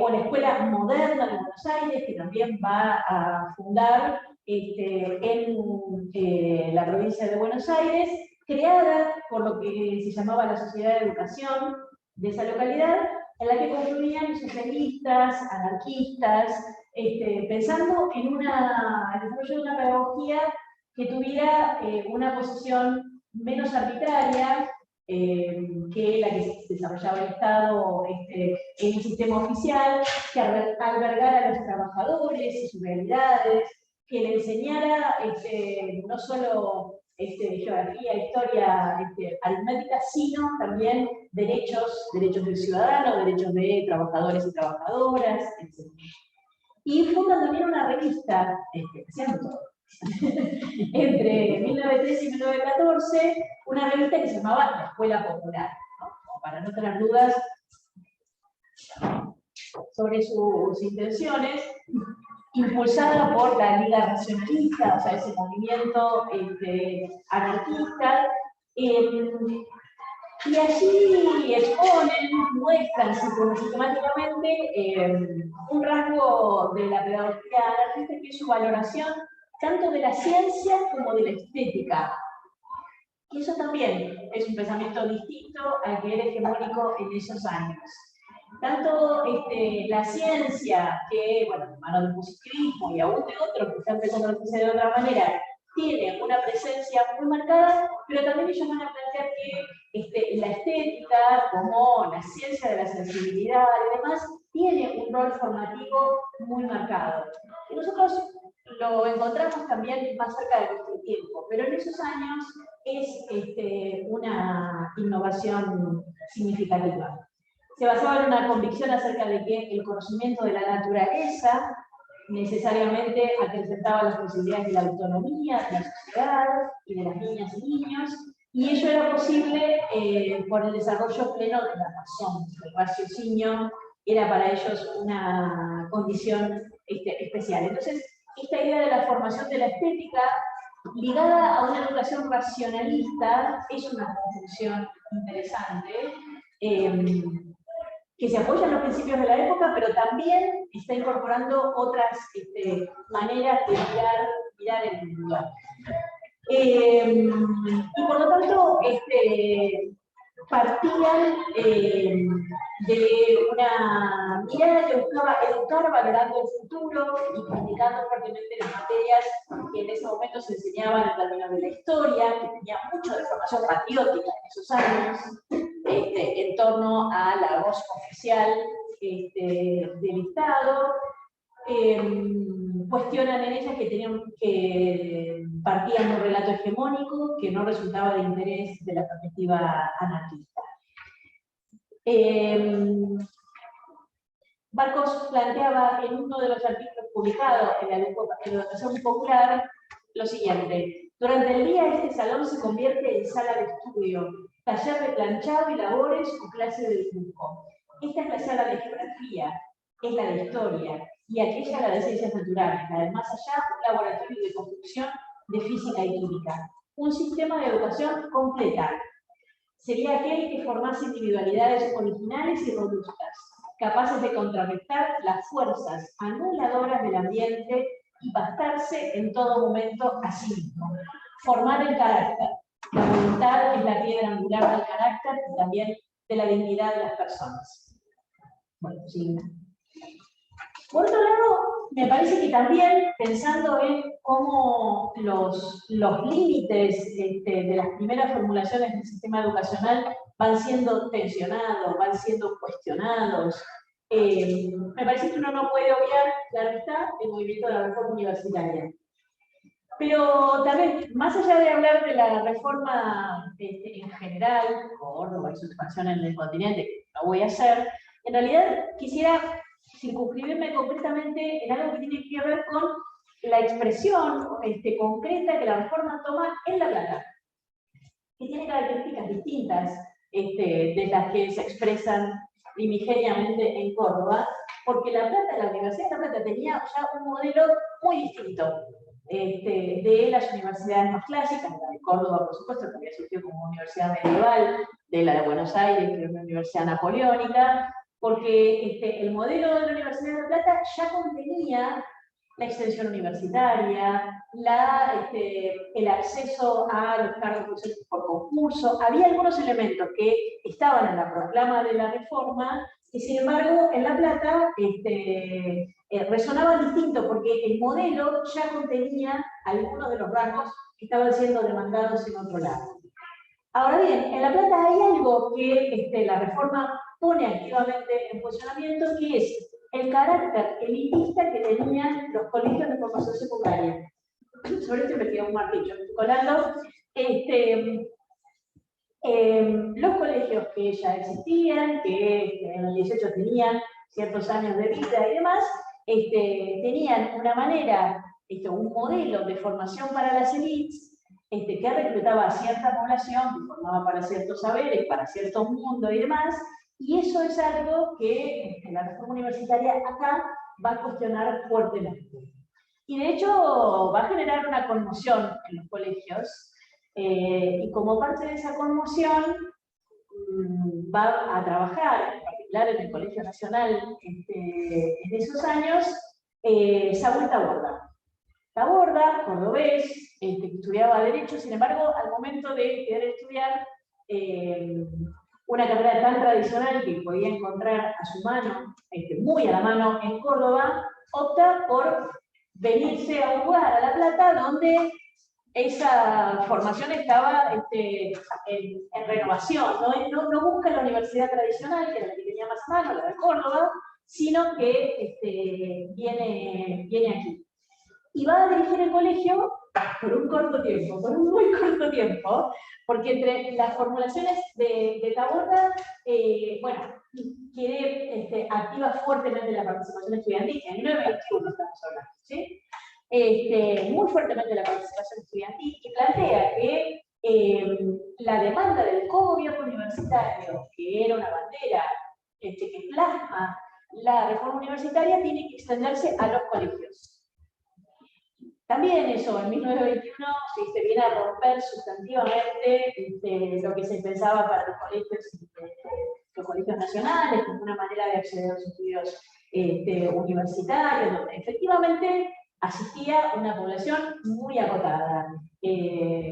o la Escuela Moderna de Buenos Aires, que también va a fundar en la provincia de Buenos Aires, creada por lo que se llamaba la Sociedad de Educación de esa localidad, en la que confluían socialistas, anarquistas, pensando en el desarrollo de una pedagogía que tuviera una posición menos arbitraria que la que se desarrollaba el Estado en el sistema oficial, que albergara a los trabajadores y sus realidades, que le enseñara no solo geografía, historia, aritmética, sino también derechos del ciudadano, derechos de trabajadores y trabajadoras, etc. Y fundan también una revista, haciendo todo. Entre 1913 y 1914, una revista que se llamaba La Escuela Popular, ¿no? Como para no tener dudas sobre sus intenciones, impulsada por la Liga Racionalista, o sea, ese movimiento anarquista, y allí exponen, muestran sistemáticamente un rasgo de la pedagogía anarquista, que es su valoración tanto de la ciencia como de la estética. Y eso también es un pensamiento distinto al que era hegemónico en esos años. Tanto la ciencia, que, bueno, en manos del positivismo y aún de otros que están empezando a hacer de otra manera, tiene una presencia muy marcada, pero también ellos van a plantear que la estética, como la ciencia de la sensibilidad y demás, tiene un rol formativo muy marcado. Y nosotros lo encontramos también más cerca de nuestro tiempo, pero en esos años es una innovación significativa. Se basaba en una convicción acerca de que el conocimiento de la naturaleza necesariamente acrecentaba las posibilidades de la autonomía de la sociedad y de las niñas y niños, y ello era posible por el desarrollo pleno de la razón. El raciocinio era para ellos una condición especial. Entonces, esta idea de la formación de la estética, ligada a una educación racionalista, es una conjunción interesante, que se apoya en los principios de la época, pero también está incorporando otras maneras de mirar el mundo. Y por lo tanto, partían de una mirada que buscaba educar valorando el futuro y criticando fuertemente las materias que en ese momento se enseñaban en términos de la historia, que tenía mucho de formación patriótica en esos años, en torno a la voz oficial del Estado. cuestionan en ellas que partían de un relato hegemónico que no resultaba de interés de la perspectiva anarquista. Barcos planteaba en uno de los artículos publicados en la Educación Popular lo siguiente: durante el día este salón se convierte en sala de estudio, taller de planchado y labores o clase de dibujo. Esta es la sala de geografía, es la de historia, y aquella la de ciencias naturales, la del más allá, un laboratorio de construcción de física y química. Un sistema de educación completa. Sería aquel que formase individualidades originales y robustas, capaces de contrarrestar las fuerzas anuladoras del ambiente y bastarse en todo momento a sí mismo. Formar el carácter. La voluntad es la piedra angular del carácter y también de la dignidad de las personas. Bueno, sí. Por otro lado, me parece que también, pensando en cómo los límites de las primeras formulaciones del sistema educacional van siendo tensionados, van siendo cuestionados, me parece que uno no puede obviar, claro está, el movimiento de la reforma universitaria. Pero también, más allá de hablar de la reforma en general, Córdoba y su expansión en el continente, que no voy a hacer, en realidad quisiera circunscribirme concretamente en algo que tiene que ver con la expresión concreta que la reforma toma en La Plata, que tiene características distintas de las que se expresan primigeniamente en Córdoba, porque La Plata, la Universidad de La Plata tenía ya un modelo muy distinto de las universidades más clásicas, la de Córdoba, por supuesto, que había surgido como universidad medieval, de la de Buenos Aires, que era una universidad napoleónica, porque el modelo de la Universidad de La Plata ya contenía la extensión universitaria, el acceso a los cargos por concurso. Había algunos elementos que estaban en la proclama de la reforma, y sin embargo en La Plata resonaban distinto, porque el modelo ya contenía algunos de los rasgos que estaban siendo demandados en otro lado. Ahora bien, en La Plata hay algo que la reforma pone activamente en funcionamiento, que es el carácter elitista que tenían los colegios de formación secundaria. Sobre esto me queda un martillo, colando. Los colegios que ya existían, que en el 18 tenían ciertos años de vida y demás, tenían una manera, un modelo de formación para las élites, que reclutaba a cierta población, que formaba para ciertos saberes, para ciertos mundos y demás, y eso es algo que la reforma universitaria acá va a cuestionar fuertemente. Y de hecho va a generar una conmoción en los colegios, y como parte de esa conmoción va a trabajar, en particular en el Colegio Nacional en esos años, Saúl Taborda. Taborda, cordobés, que estudiaba Derecho, sin embargo, al momento de querer estudiar una carrera tan tradicional que podía encontrar a su mano, muy a la mano en Córdoba, opta por venirse a un lugar, a La Plata, donde esa formación estaba en renovación, no busca la universidad tradicional, que era la que tenía más a mano, la de Córdoba, sino que viene aquí. Y va a dirigir el colegio por un corto tiempo, por un muy corto tiempo, porque entre las formulaciones de Taborda, bueno, quiere activa fuertemente la participación estudiantil, en 1921 estamos hablando, ¿sí? Muy fuertemente la participación estudiantil, y plantea que la demanda del cogobierno universitario, que era una bandera que plasma la reforma universitaria, tiene que extenderse a los colegios. También eso, en 1921 se viene a romper sustantivamente lo que se pensaba para los colegios nacionales, como una manera de acceder a los estudios universitarios, donde efectivamente asistía una población muy acotada.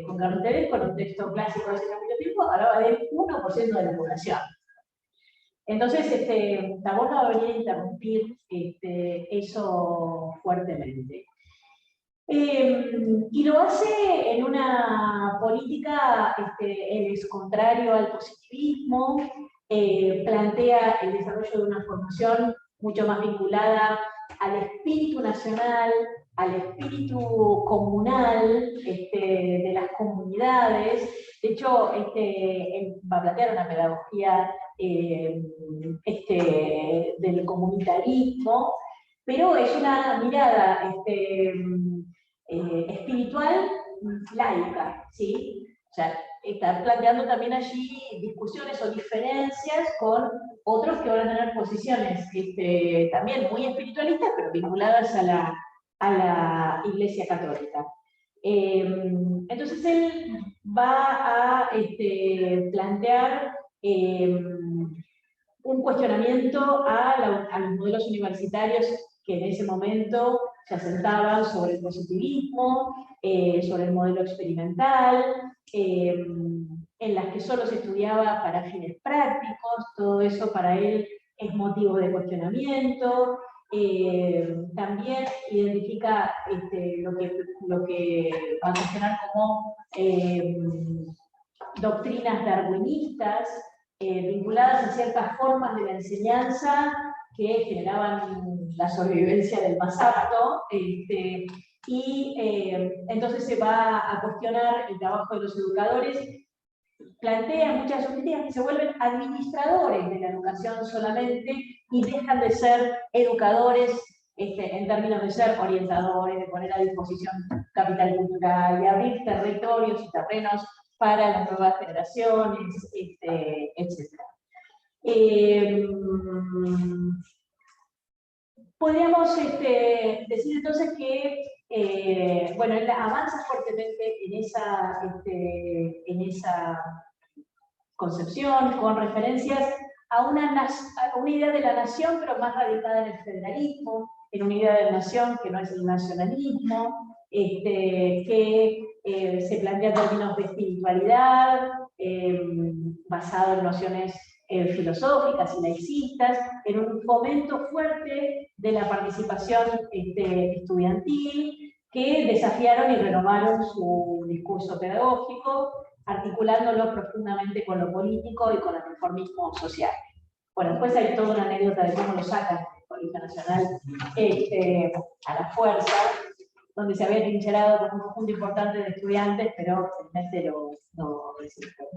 Con Carlos Tevez, con un texto clásico de hace mucho tiempo, hablaba del 1% de la población. Entonces, Taborda va a venir a interrumpir eso fuertemente. Y lo hace en una política es contrario al positivismo, plantea el desarrollo de una formación mucho más vinculada al espíritu nacional, al espíritu comunal de las comunidades. De hecho, él va a plantear una pedagogía del comunitarismo, pero es una mirada espiritual laica, ¿sí? O sea, está planteando también allí discusiones o diferencias con otros que van a tener posiciones también muy espiritualistas, pero vinculadas a la Iglesia Católica. Entonces él va a plantear un cuestionamiento a los modelos universitarios que en ese momento se asentaban sobre el positivismo, sobre el modelo experimental, en las que solo se estudiaba para fines prácticos. Todo eso para él es motivo de cuestionamiento. También identifica lo que va a cuestionar como doctrinas darwinistas, vinculadas a ciertas formas de la enseñanza que generaban la sobrevivencia del más apto, entonces se va a cuestionar el trabajo de los educadores. Plantea muchas críticas que se vuelven administradores de la educación solamente y dejan de ser educadores en términos de ser orientadores, de poner a disposición capital cultural, de abrir territorios y terrenos para las nuevas generaciones, etc. Podríamos decir entonces que bueno, él avanza fuertemente en esa concepción, con referencias a una idea de la nación, pero más radicada en el federalismo, en una idea de la nación que no es el nacionalismo, que se plantea en términos de espiritualidad, basado en nociones filosóficas y laicistas, en un fomento fuerte de la participación estudiantil, que desafiaron y renovaron su discurso pedagógico, articulándolo profundamente con lo político y con el reformismo social. Bueno, después hay toda una anécdota de cómo lo sacan del Colegio Nacional a la fuerza, donde se había trincherado con un conjunto importante de estudiantes, pero finalmente no resistió.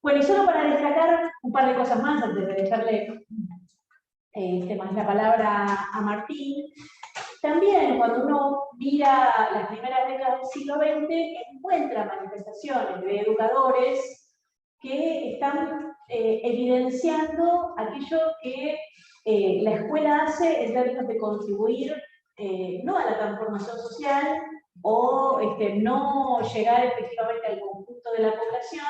Bueno, y solo para destacar un par de cosas más, antes de dejarle más la palabra a Martín. También cuando uno mira las primeras décadas del siglo XX, encuentra manifestaciones de educadores que están evidenciando aquello que la escuela hace en términos de contribuir no a la transformación social o no llegar efectivamente al conjunto de la población,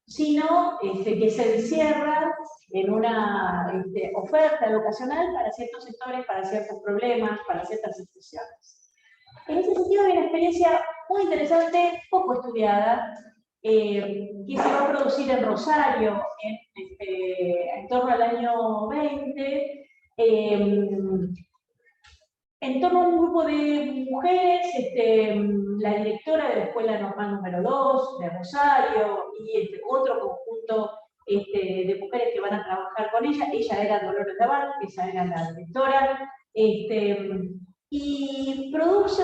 sino que se encierra en una oferta educacional para ciertos sectores, para ciertos problemas, para ciertas instituciones. En ese sentido hay una experiencia muy interesante, poco estudiada, que se va a producir en Rosario en torno al año 20, en torno a un grupo de mujeres, la directora de la Escuela Normal número 2 de Rosario y otro conjunto de mujeres que van a trabajar con ella. Ella era Dolores Laval, ella era la directora, y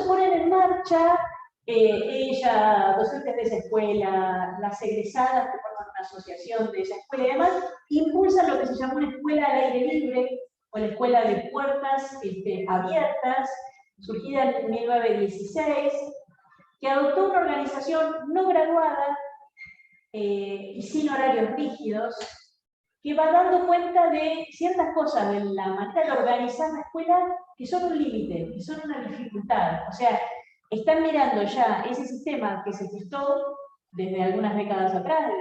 ponen en marcha ella, docentes de esa escuela, las egresadas que forman una asociación de esa escuela y demás, impulsan lo que se llama una escuela al aire libre, o la escuela de puertas abiertas, surgida en 1916, que adoptó una organización no graduada y sin horarios rígidos, que va dando cuenta de ciertas cosas de la manera de organizar la escuela que son un límite, que son una dificultad. O sea, están mirando ya ese sistema que se gestó desde algunas décadas atrás,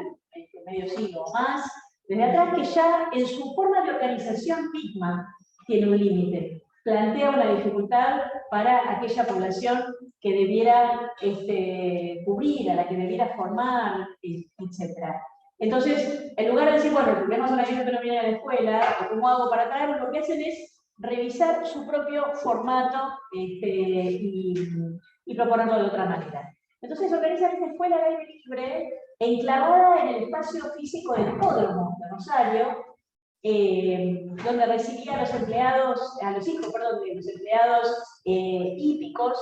medio siglo o más, desde atrás, que ya en su forma de organización misma tiene un límite, plantea una dificultad para aquella población que debiera cubrir, a la que debiera formar, etc. Entonces, en lugar de decir, bueno, el problema son aquellos que no vienen a la escuela, o cómo hago para traerlos, lo que hacen es revisar su propio formato y proponerlo de otra manera. Entonces, organizan esta escuela al aire libre, enclavada en el espacio físico del hipódromo de Rosario, donde recibía a los empleados, a los hijos, perdón, de los empleados hípicos,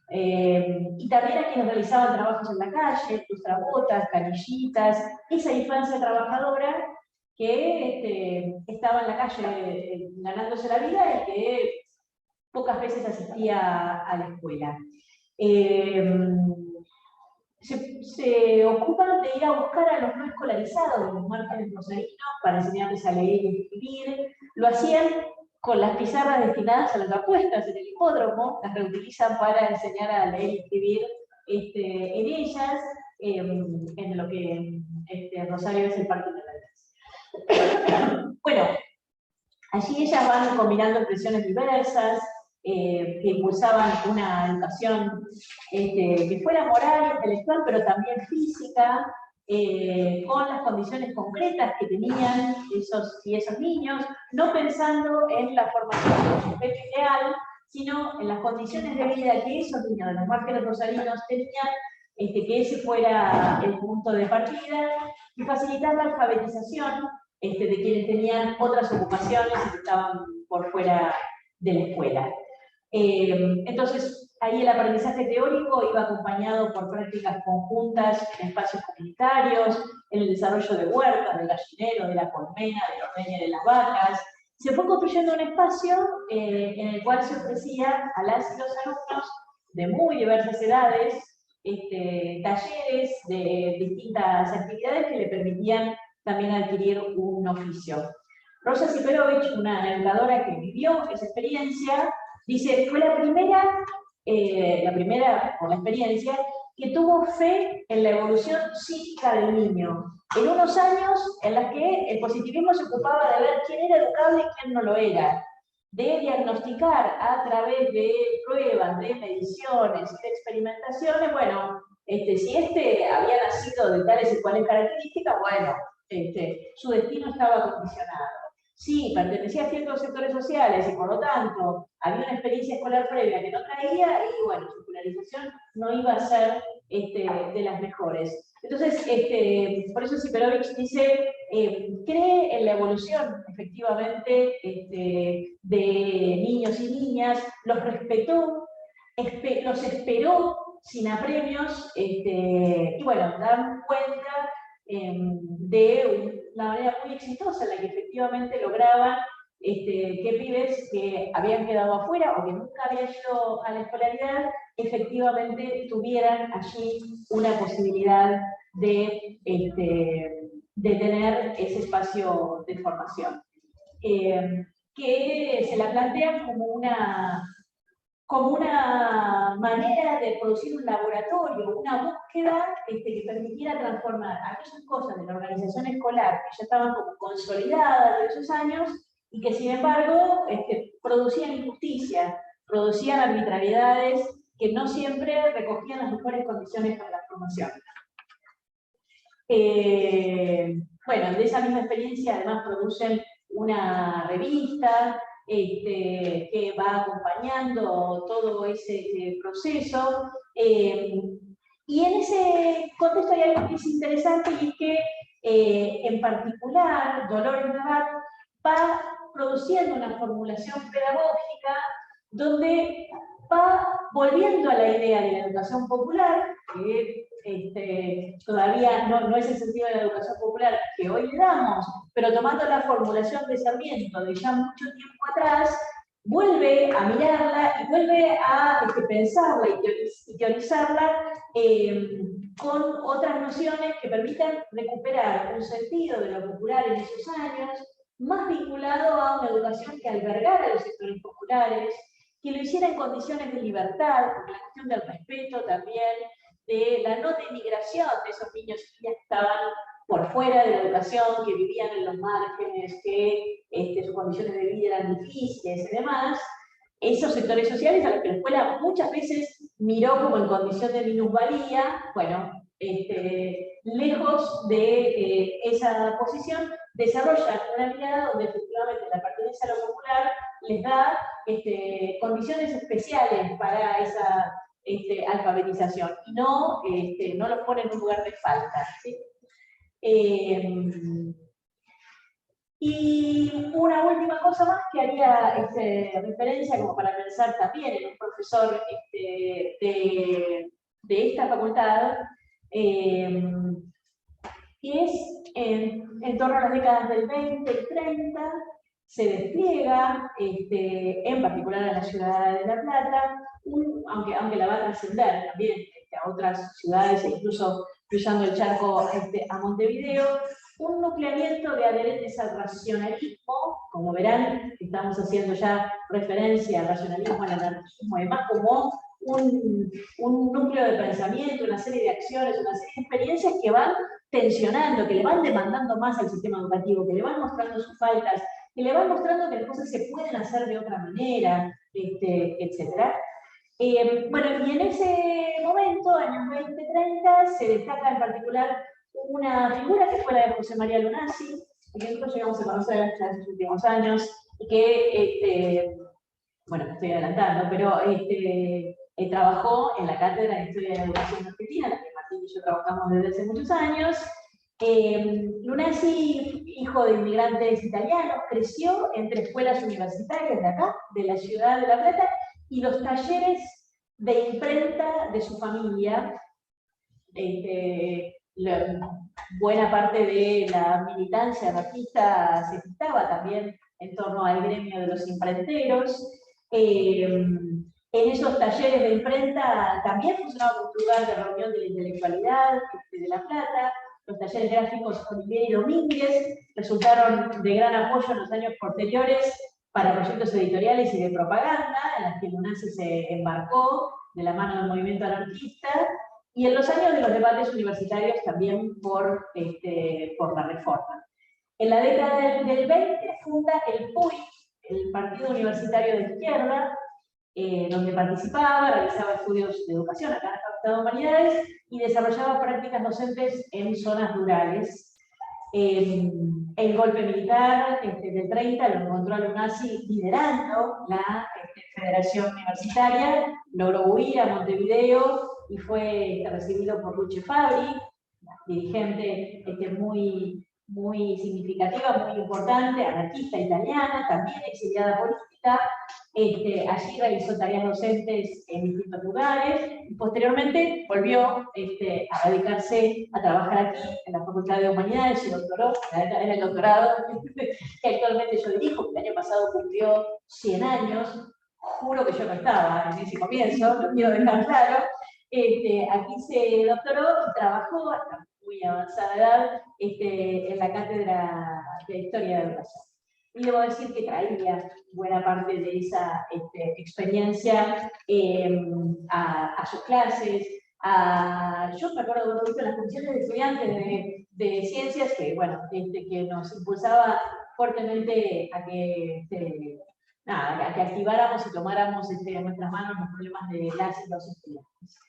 y también a quienes realizaban trabajos en la calle, lustrabotas, canillitas, esa infancia trabajadora que estaba en la calle ganándose la vida y que pocas veces asistía a la escuela. Se ocupan de ir a buscar a los no escolarizados de los márgenes rosarinos para enseñarles a leer y escribir. Lo hacían con las pizarras destinadas a las apuestas en el hipódromo, las reutilizan para enseñar a leer y escribir en ellas, en lo que Rosario es el Parque de la Bueno, allí ellas van combinando expresiones diversas, que impulsaban una educación que fuera moral, intelectual, pero también física, con las condiciones concretas que tenían esos niños, no pensando en la formación del sujeto ideal, sino en las condiciones de vida que esos niños de los márgenes rosarinos tenían, que ese fuera el punto de partida, y facilitar la alfabetización de quienes tenían otras ocupaciones y que estaban por fuera de la escuela. Entonces, ahí el aprendizaje teórico iba acompañado por prácticas conjuntas en espacios comunitarios, en el desarrollo de huertas, del gallinero, de la colmena, del ordeño de las vacas. Se fue construyendo un espacio en el cual se ofrecía a las y los alumnos de muy diversas edades talleres de distintas actividades que le permitían también adquirir un oficio. Rosa Siperovich, una educadora que vivió esa experiencia, dice, fue la primera por la experiencia, que tuvo fe en la evolución psíquica del niño, en unos años en los que el positivismo se ocupaba de ver quién era educable y quién no lo era, de diagnosticar a través de pruebas, de mediciones, de experimentaciones, bueno, si había nacido de tales y cuales características, bueno, su destino estaba condicionado. Sí, pertenecía a ciertos sectores sociales y por lo tanto había una experiencia escolar previa que no traía y bueno, su escolarización no iba a ser de las mejores. Entonces, por eso Siperovich dice, cree en la evolución efectivamente de niños y niñas, los respetó, los esperó sin apremios y bueno, dan cuenta de una manera muy exitosa en la que efectivamente lograban que pibes que habían quedado afuera o que nunca habían ido a la escolaridad, efectivamente tuvieran allí una posibilidad de tener ese espacio de formación. Que se la plantean como una manera de producir un laboratorio, una búsqueda que permitiera transformar aquellas cosas de la organización escolar que ya estaban como consolidadas de esos años y que sin embargo producían injusticia, producían arbitrariedades que no siempre recogían las mejores condiciones para la formación. Bueno, de esa misma experiencia además producen una revista que va acompañando todo ese proceso. Y en ese contexto hay algo que es interesante y es que en particular Dolores Navarro va produciendo una formulación pedagógica donde va volviendo a la idea de la educación popular, que todavía no es el sentido de la educación popular que hoy le damos, pero tomando la formulación de Sarmiento de ya mucho tiempo atrás, vuelve a mirarla y vuelve a pensarla y teorizarla con otras nociones que permitan recuperar un sentido de lo popular en esos años, más vinculado a una educación que albergara a los sectores populares, que lo hiciera en condiciones de libertad, porque la cuestión del respeto también, de la no denigración de esos niños y niñas que estaban por fuera de la educación, que vivían en los márgenes, que sus condiciones de vida eran difíciles y demás, esos sectores sociales a los que la escuela muchas veces miró como en condición de minusvalía, bueno, lejos de esa posición, desarrollan una mirada donde efectivamente la pertenencia a lo popular les da condiciones especiales para esa alfabetización y no los pone en un lugar de falta, ¿sí? Y una última cosa más que haría referencia como para pensar también en un profesor de esta facultad, que es en torno a las décadas del 20 y 30, se despliega, en particular en la ciudad de La Plata, aunque la va a trascender también a otras ciudades, e incluso cruzando el charco a Montevideo, un nucleamiento de adherentes al racionalismo. Como verán, estamos haciendo ya referencia al racionalismo, al anarquismo, además como un núcleo de pensamiento, una serie de acciones, una serie de experiencias que van tensionando, que le van demandando más al sistema educativo, que le van mostrando sus faltas, que le van mostrando que las cosas se pueden hacer de otra manera, etc. Bueno, y en ese momento, años 20-30, se destaca en particular una figura que fue la de José María Lunasi, que nosotros llegamos a conocer ya en sus últimos años, y que, bueno, me estoy adelantando, pero trabajó en la Cátedra de Historia de la Educación Argentina, en la que Martín y yo trabajamos desde hace muchos años. Lunasi, hijo de inmigrantes italianos, creció entre escuelas universitarias de acá, de la ciudad de La Plata, y los talleres de imprenta de su familia. Buena parte de la militancia anarquista se gestaba también en torno al gremio de los imprenteros. En esos talleres de imprenta también funcionaba como un lugar de reunión de la intelectualidad de La Plata. Los talleres gráficos Olivier y Domínguez resultaron de gran apoyo en los años posteriores para proyectos editoriales y de propaganda, en las que Lunasi se embarcó de la mano del movimiento anarquista, y en los años de los debates universitarios también por la reforma. En la década del 20 funda el PUI, el Partido Universitario de Izquierda, donde participaba, realizaba estudios de educación acá en la Facultad de Humanidades y desarrollaba prácticas docentes en zonas rurales. El golpe militar del 30 lo encontró a Lunasi liderando la Federación Universitaria, logró huir a Montevideo y fue recibido por Luce Fabbri, dirigente muy significativa, muy importante, anarquista italiana, también exiliada política. Allí realizó tareas docentes en distintos lugares y posteriormente volvió a radicarse, a trabajar aquí en la Facultad de Humanidades, se doctoró en el doctorado que actualmente yo dirijo, que el año pasado cumplió 100 años. Juro que yo no estaba en ese comienzo, lo quiero dejar claro. Aquí se doctoró y trabajó hasta muy avanzada edad en la Cátedra de Historia de la Educación. Y debo decir que traía buena parte de esa experiencia a sus clases. Yo me acuerdo de haber visto las comisiones de estudiantes de ciencias que, bueno, que nos impulsaba fuertemente a que, a que activáramos y tomáramos en nuestras manos los problemas de las y los estudiantes.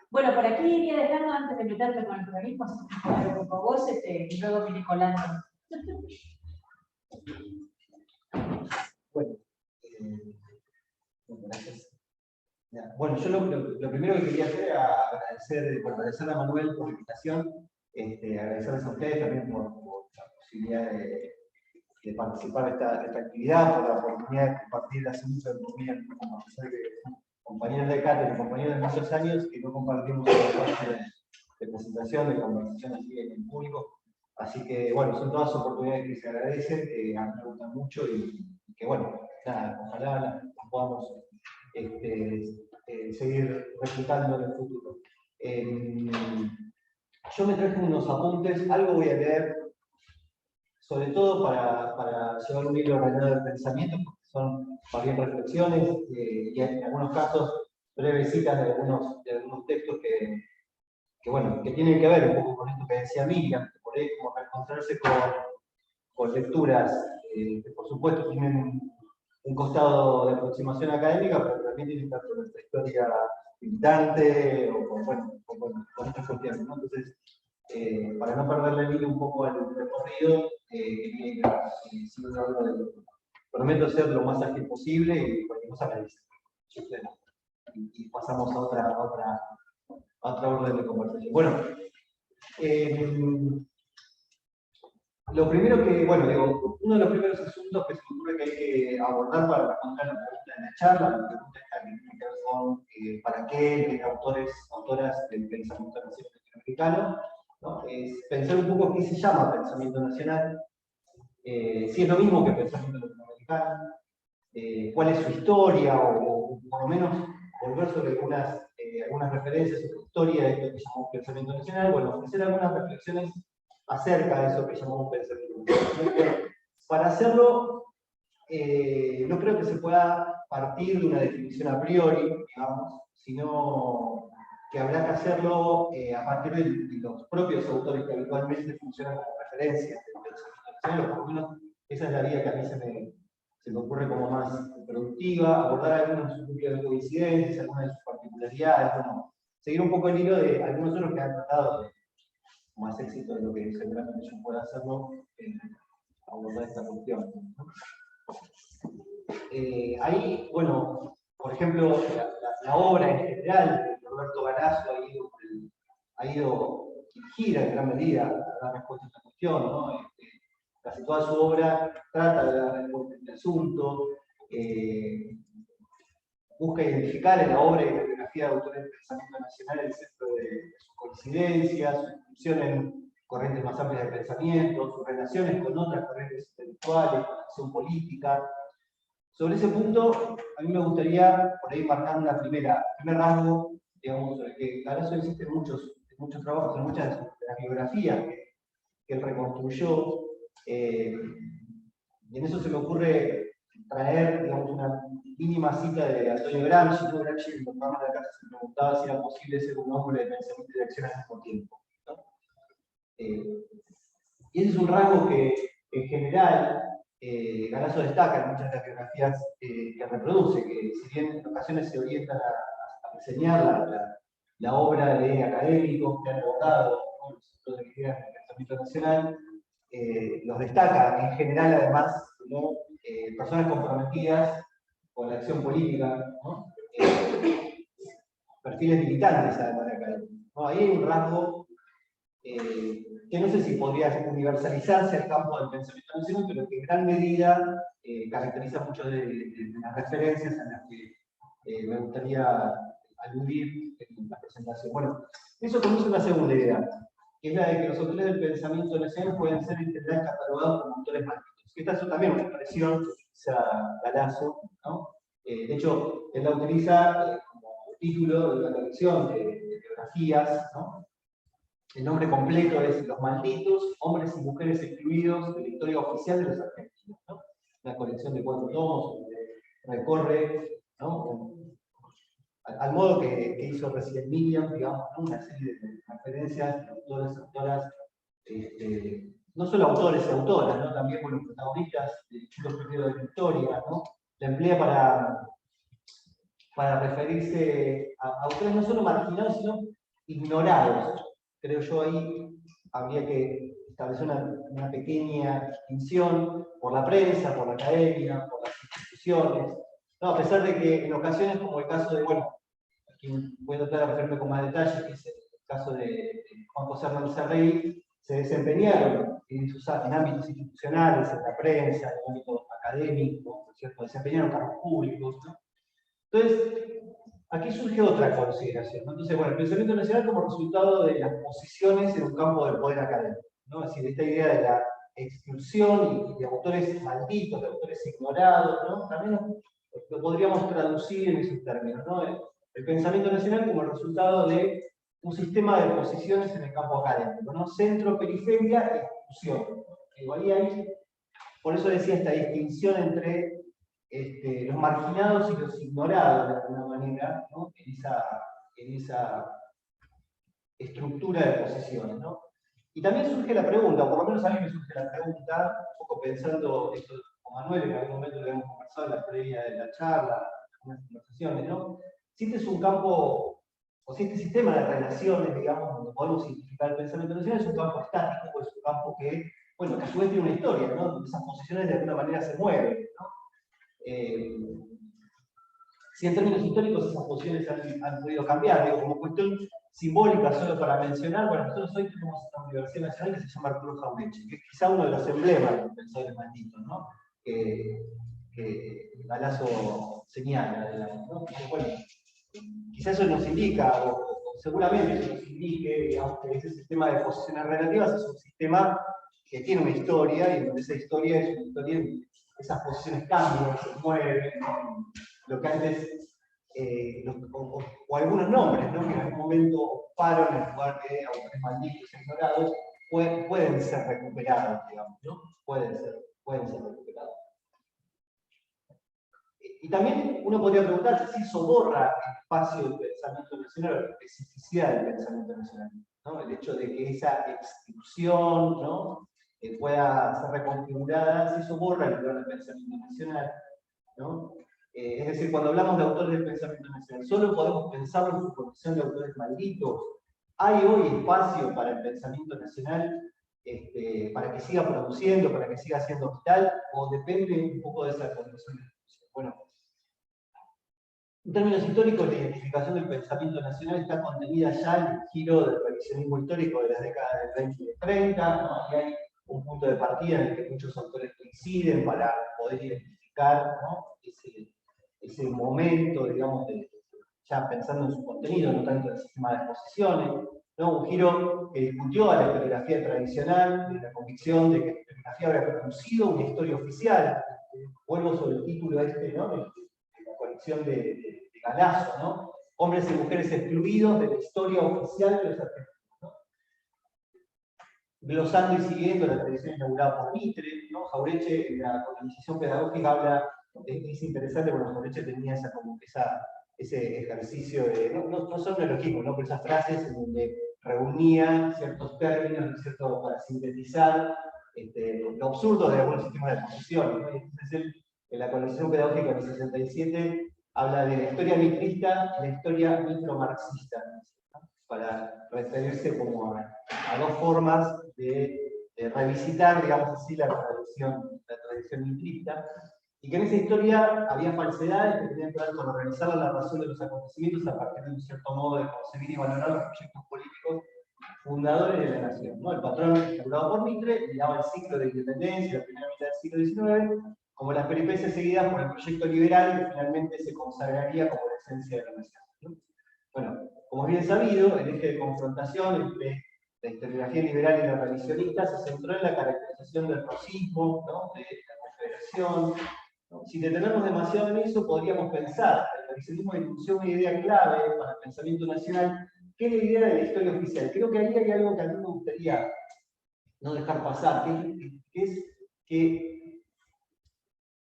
Bueno, por aquí iría dejando antes de meterme con el organismo, así que con vos, y luego me iré colando. Bueno, gracias. Bueno, yo lo primero que quería hacer era agradecer a Manuel por la invitación, agradecerles a ustedes también por la posibilidad de participar de esta actividad, por la oportunidad de compartir hace mucho como compañeros de cátedra, compañeros de muchos años, que no compartimos el espacio de presentación, de conversación aquí en el público. Así que, bueno, son todas oportunidades que se agradecen, que a mí me gustan mucho y que, bueno, nada, ojalá las podamos seguir replicando en el futuro. Yo me traje unos apuntes, algo voy a leer, sobre todo para llevar un hilo ordenado de pensamiento, porque son más bien reflexiones y en algunos casos breves citas de algunos textos que, bueno, que tienen que ver un poco con esto que decía Miriam, que por ahí como reencontrarse con lecturas que por supuesto tienen un costado de aproximación académica, pero también tienen que ver con nuestra historia militante o con estas cuestiones, ¿no? Entonces, para no perderle el hilo un poco al recorrido, prometo ser lo más ágil posible y cualquier cosa me dice. Y pasamos a otra orden de conversación. Bueno, Lo primero que, bueno, digo, uno de los primeros asuntos que se me ocurre que hay que abordar para responder la pregunta de la charla, la pregunta esta que tiene que ver con para qué autores, autoras del pensamiento nacional latinoamericano, ¿no? Es pensar un poco qué se llama pensamiento nacional, si es lo mismo que pensamiento latinoamericano, cuál es su historia, o por lo menos volver sobre algunas referencias sobre la historia de esto que llamamos pensamiento nacional, bueno, ofrecer algunas reflexiones acerca de eso que llamamos pensamiento nacional. Bueno, para hacerlo, no creo que se pueda partir de una definición a priori, digamos, sino que habrá que hacerlo a partir de los propios autores que habitualmente funcionan como referencias del pensamiento nacional, o por lo menos esa es la vía que a mí se me ocurre como más productiva, abordar algunos de sus núcleos de coincidencias, algunas de sus particularidades, bueno, seguir un poco el hilo de algunos otros que han tratado de más éxito de lo que seguramente yo pueda hacerlo, abordar esta cuestión, ¿no? Ahí, bueno, por ejemplo, la obra en general de Roberto Galasso ha ido dirigida en gran medida a dar respuesta a esta cuestión, ¿no? Casi toda su obra trata de dar respuesta a este asunto, busca identificar en la obra y en la biografía de autores del pensamiento nacional el centro de sus coincidencias, su inscripción en corrientes más amplias de pensamiento, sus relaciones con otras corrientes intelectuales, con la acción política. Sobre ese punto, a mí me gustaría por ahí marcar un primer rasgo, digamos, sobre que Galasso insiste en muchos trabajos, en muchas de las biografías que él reconstruyó, y en eso se me ocurre traer, digamos, una mínima cita de Antonio Gramsci. ¿No? Gramsci en los programas de la casa se preguntaba si era posible ser un hombre de pensamiento y de acción al mismo tiempo, ¿no? Y ese es un rasgo que, en general, Galasso destaca en muchas de las biografías que reproduce, que si bien en ocasiones se orientan a reseñar la obra de académicos que han abordado, ¿no?, los sectores que quedan en el pensamiento nacional, los destaca en general, además, como personas comprometidas con la acción política, ¿no? Perfiles militantes, además de académicos, ¿no? Ahí hay un rasgo que no sé si podría universalizarse al campo del pensamiento nacional, pero que en gran medida caracteriza mucho de las referencias a las que me gustaría aludir en la presentación. Bueno, eso conduce a una segunda idea, que es la de que los autores del pensamiento nacional pueden ser en general catalogados como autores malditos. Esta es también una expresión que utiliza Galasso, ¿no? De hecho, él la utiliza como título de una colección de biografías, ¿no? El nombre completo es Los malditos, hombres y mujeres excluidos de la historia oficial de los argentinos, ¿no? Una colección de 4 tomos donde recorre, ¿no?, al modo que hizo recién Miriam, digamos, ¿no?, una serie de referencias de autores, autoras, no solo autores y autoras, ¿no?, también, bueno, protagonistas de distintos periodos de la historia, ¿no? La emplea para referirse a autores no solo marginados, sino ignorados. Creo yo ahí habría que establecer una pequeña distinción por la prensa, por la academia, por las instituciones, ¿no? A pesar de que en ocasiones, como el caso de, bueno, aquí voy a tratar de referirme con más detalle, que es el caso de Juan José Hernández Arrey, se desempeñaron en ámbitos institucionales, en la prensa, en el ámbito académico, ¿no es cierto?, desempeñaron cargos públicos, ¿no? Entonces, aquí surge otra consideración, ¿no? Entonces, bueno, el pensamiento nacional como resultado de las posiciones en un campo del poder académico, ¿no? Es decir, esta idea de la exclusión y de autores malditos, de autores ignorados, ¿no? También lo podríamos traducir en esos términos, ¿no? El pensamiento nacional como el resultado de un sistema de posiciones en el campo académico, ¿no? Centro, periferia e exclusión. Igual ahí, por eso decía esta distinción entre los marginados y los ignorados, de alguna manera, ¿no?, en esa estructura de posiciones, ¿no? Y también surge la pregunta, o por lo menos a mí me surge la pregunta, un poco pensando esto con Manuel, en algún momento lo hemos conversado en la previa de la charla, en algunas conversaciones, ¿no? Si este es un campo, o si este sistema de relaciones, digamos, donde podemos identificar el pensamiento nacional, es un campo estático, o es un campo que, bueno, que a su vez tiene una historia, ¿no?, donde esas posiciones de alguna manera se mueven, ¿no? si en términos históricos esas posiciones han podido cambiar, digo, como cuestión simbólica, solo para mencionar, bueno, nosotros hoy tenemos una universidad nacional que se llama Arturo Jauretche, que es quizá uno de los emblemas de los pensadores malditos, ¿no? Que Galasso señala, digamos, ¿no? Pero bueno, quizá eso nos indica, o seguramente eso nos indique, digamos, que ese sistema de posiciones relativas es un sistema que tiene una historia, y donde esa historia es una historia en que esas posiciones cambian, se mueven, ¿no? Lo que antes, o algunos nombres, ¿no? Que en algún momento ocuparon en lugar de autores malditos e ignorados, pueden ser recuperados, digamos, ¿no? Pueden ser recuperados. Y también uno podría preguntarse si eso borra el espacio del pensamiento nacional, la especificidad del pensamiento nacional, ¿no? El hecho de que esa exclusión, ¿no? Pueda ser reconfigurada, si eso borra el lugar del pensamiento nacional, ¿no? Es decir, cuando hablamos de autores del pensamiento nacional, solo podemos pensarlo en su condición de autores malditos. ¿Hay hoy espacio para el pensamiento nacional para que siga produciendo, para que siga siendo vital, o depende un poco de esa condición de producción? Bueno, en términos históricos, la identificación del pensamiento nacional está contenida ya en el giro del revisionismo histórico de las décadas del 20 y del 30, ¿no? Aquí hay un punto de partida en el que muchos autores coinciden para poder identificar, ¿no? ese momento, digamos, ya pensando en su contenido, no tanto en el sistema de exposiciones, ¿no? Un giro que discutió a la historiografía tradicional, de la convicción de que la historiografía habría producido una historia oficial. Vuelvo sobre el título ¿no? de la colección de Galasso, ¿no? Hombres y mujeres excluidos de la historia oficial de los argentinos, ¿no? Glosando y siguiendo la tradición inaugurada por Mitre, ¿no? Jauretche, en la colonización pedagógica, habla, es interesante porque Jauretche tenía ese ejercicio de, no son neologismos, ¿no? Pero esas frases en donde reunía ciertos términos, para sintetizar lo absurdo de algunos sistemas de posiciones, ¿no? Y entonces en la colonización pedagógica del 67 habla de la historia mitrista y la historia micromarxista, ¿no? Para referirse como a dos formas de revisitar, digamos así, la tradición mitrista, y que en esa historia había falsedades que tenían que ver con organizar la narración de los acontecimientos a partir de un cierto modo de concebir y valorar los proyectos políticos fundadores de la nación, ¿no? El patrón instaurado por Mitre miraba el ciclo de independencia, la primera mitad del siglo XIX, como las peripecias seguidas por el proyecto liberal que finalmente se consagraría como la esencia de la nación, ¿no? Bueno, como es bien sabido, el eje de confrontación entre la historiografía liberal y la revisionista se centró en la caracterización del rosismo, ¿no? De la confederación. Si detenemos demasiado en eso, podríamos pensar que el revisionismo introdujo una idea clave para el pensamiento nacional, que es la idea de la historia oficial. Creo que ahí hay algo que a mí me gustaría no dejar pasar, que es que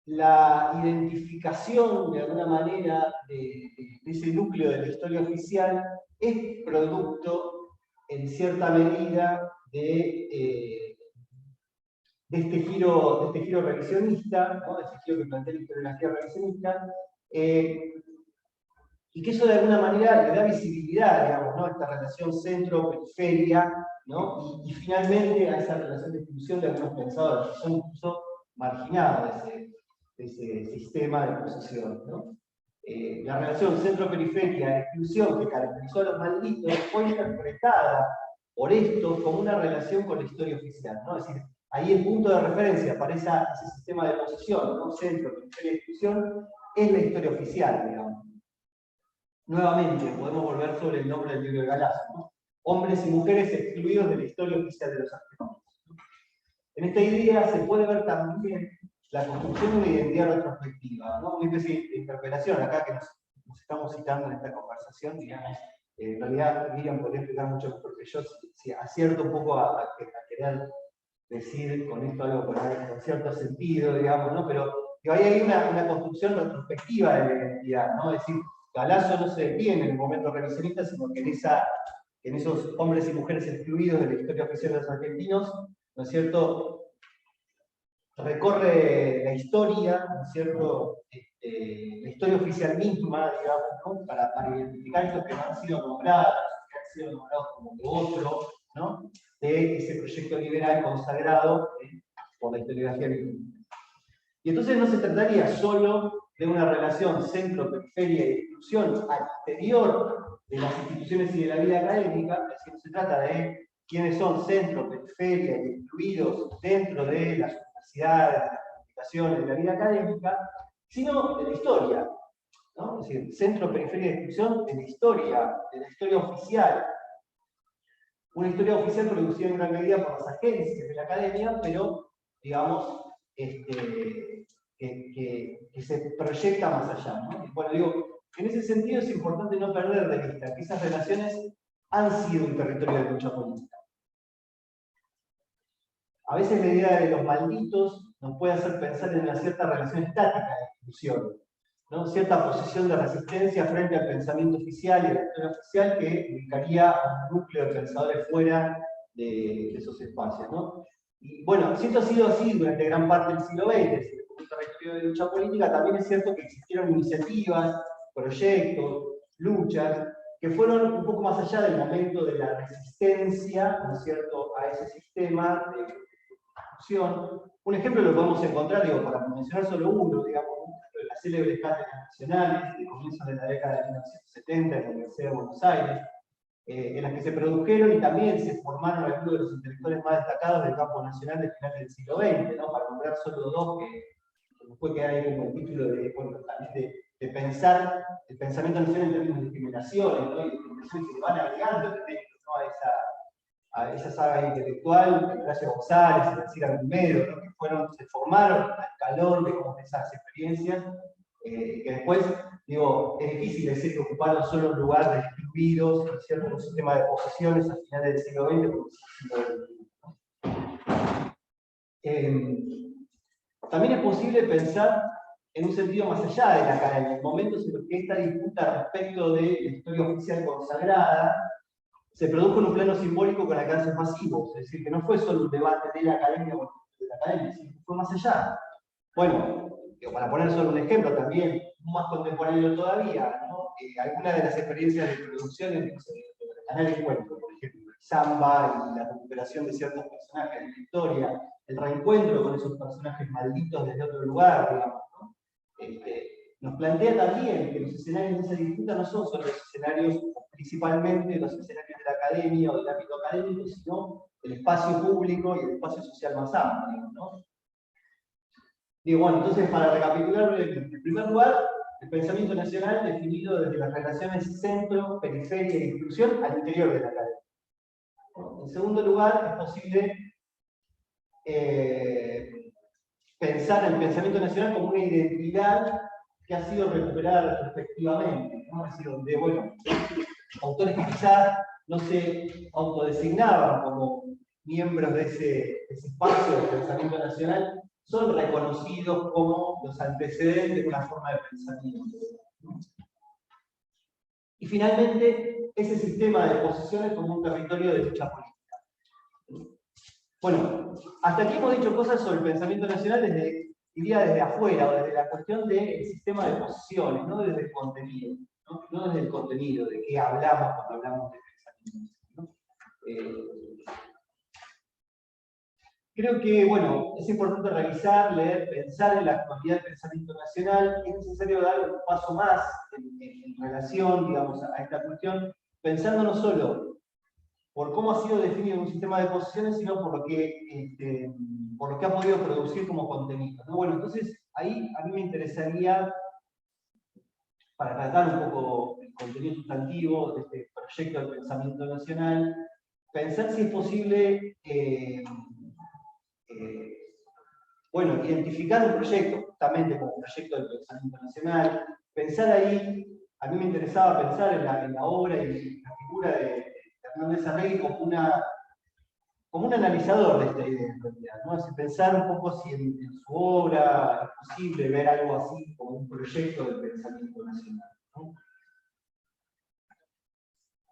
la identificación, de alguna manera, de ese núcleo de la historia oficial es producto, en cierta medida, de este giro revisionista, ¿no? De este giro que plantea la historiografía revisionista, y que eso de alguna manera le da visibilidad, digamos, ¿no? A esta relación centro-periferia, ¿no? Y finalmente a esa relación de exclusión de algunos pensadores que son incluso marginados de ese sistema de posición, ¿no? La relación centro-periferia-exclusión que caracterizó a los malditos fue interpretada por estos como una relación con la historia oficial, ¿no? Es decir, ahí el punto de referencia para ese sistema de posición, ¿no? Centro-periferia-exclusión, es la historia oficial, digamos. Nuevamente, podemos volver sobre el nombre del libro de Galasso, ¿no? Hombres y mujeres excluidos de la historia oficial de los argentinos. En esta idea se puede ver también la construcción de una identidad retrospectiva, ¿no? Una especie de interpelación acá que nos estamos citando en esta conversación, digamos. En realidad, Miriam podría explicar mucho mejor que yo si acierto un poco a querer decir con esto algo con cierto sentido, digamos, ¿no? Pero ahí hay una construcción retrospectiva de la identidad, ¿no? Es decir, Galasso no se detiene en el momento revisionista, sino que en esos hombres y mujeres excluidos de la historia oficial de los argentinos, ¿no es cierto?, recorre la historia, ¿no es cierto?, la historia oficial misma, digamos, ¿no? Para identificar estos que no han sido nombrados, que han sido nombrados como de otro, ¿no?, de ese proyecto liberal consagrado por la historiografía bilingüe. Y entonces no se trataría solo de una relación centro-periferia y exclusión al interior de las instituciones y de la vida académica, es decir, no se trata de quiénes son centro, periferia y excluidos dentro de las universidades, de las comunicaciones, de la vida académica, sino de la historia, ¿no? Es decir, centro, periferia y exclusión de la historia oficial. Una historia oficial producida en gran medida por las agencias de la academia, pero, digamos, que se proyecta más allá, ¿no? Y bueno, digo, en ese sentido es importante no perder de vista que esas relaciones han sido un territorio de lucha política. A veces la idea de los malditos nos puede hacer pensar en una cierta relación estática de exclusión, ¿no? Cierta posición de resistencia frente al pensamiento oficial y a la historia oficial que implicaría a un núcleo de pensadores fuera de esos espacios, ¿no? Y bueno, si esto ha sido así durante gran parte del siglo XX, como un territorio de lucha política, también es cierto que existieron iniciativas, proyectos, luchas, que fueron un poco más allá del momento de la resistencia, ¿no es cierto?, a ese sistema de discusión. Un ejemplo lo podemos encontrar, digo, para mencionar solo uno, digamos, de las célebres cátedras nacionales de comienzos de la década de 1970 en la Universidad de Buenos Aires, en las que se produjeron y también se formaron algunos de los intelectuales más destacados del campo nacional del final del siglo XX, ¿no? Para nombrar solo dos que después queda ahí como el título de, bueno, también de pensar el pensamiento nacional en términos de discriminaciones, ¿no? Y discriminaciones que van agregando elementos, ¿no? a esa saga intelectual, Gracia González, Alcira Primero, ¿no? Que se formaron al calor de esas experiencias, que después, digo, es difícil decir que ocuparon solo un lugar de excluidos, ¿no es cierto?, un sistema de posesiones al final del siglo XX, como el siglo XX. También es posible pensar en un sentido más allá de la academia, en momentos en los que esta disputa respecto de la historia oficial consagrada se produjo en un plano simbólico con alcances masivos, es decir, que no fue solo un debate de la academia o de la academia, sino que fue más allá. Bueno, para poner solo un ejemplo también, más contemporáneo todavía, ¿no? Algunas de las experiencias de producción del Canal Encuentro, por ejemplo, el samba y la recuperación de ciertos personajes de la historia, el reencuentro con esos personajes malditos desde otro lugar, digamos, ¿no? Nos plantea también que los escenarios de esa disputa no son solo los escenarios, principalmente los escenarios de la academia o del ámbito académico, sino el espacio público y el espacio social más amplio, ¿no? Digo, bueno, entonces para recapitular brevemente, en primer lugar, el pensamiento nacional definido desde las relaciones centro, periferia y inclusión al interior de la academia. En segundo lugar, es posible pensar el pensamiento nacional como una identidad que ha sido recuperada retrospectivamente, ¿no? Es decir, donde, bueno, autores que quizás no se autodesignaban como miembros de ese espacio del pensamiento nacional, son reconocidos como los antecedentes de una forma de pensamiento. Y finalmente, ese sistema de posiciones como un territorio de lucha política. Bueno, hasta aquí hemos dicho cosas sobre el pensamiento nacional desde afuera, o desde la cuestión del sistema de posiciones, no desde el contenido, no desde el contenido, de qué hablamos cuando hablamos de pensamiento, ¿no? Creo que, bueno, es importante revisar, leer, pensar en la actualidad del pensamiento nacional, y es necesario dar un paso más en relación, digamos, a esta cuestión, pensando no solo por cómo ha sido definido un sistema de posiciones, sino por lo que ha podido producir como contenido, ¿no? Bueno, entonces, ahí a mí me interesaría, para tratar un poco el contenido sustantivo de este proyecto del pensamiento nacional, pensar si es posible bueno, identificar un proyecto, justamente como proyecto del pensamiento nacional, pensar ahí, a mí me interesaba pensar en la obra y la figura de Hernández Arregui como un analizador de esta idea, en realidad, ¿no? Es decir, pensar un poco si en su obra es posible ver algo así como un proyecto del pensamiento nacional, ¿no?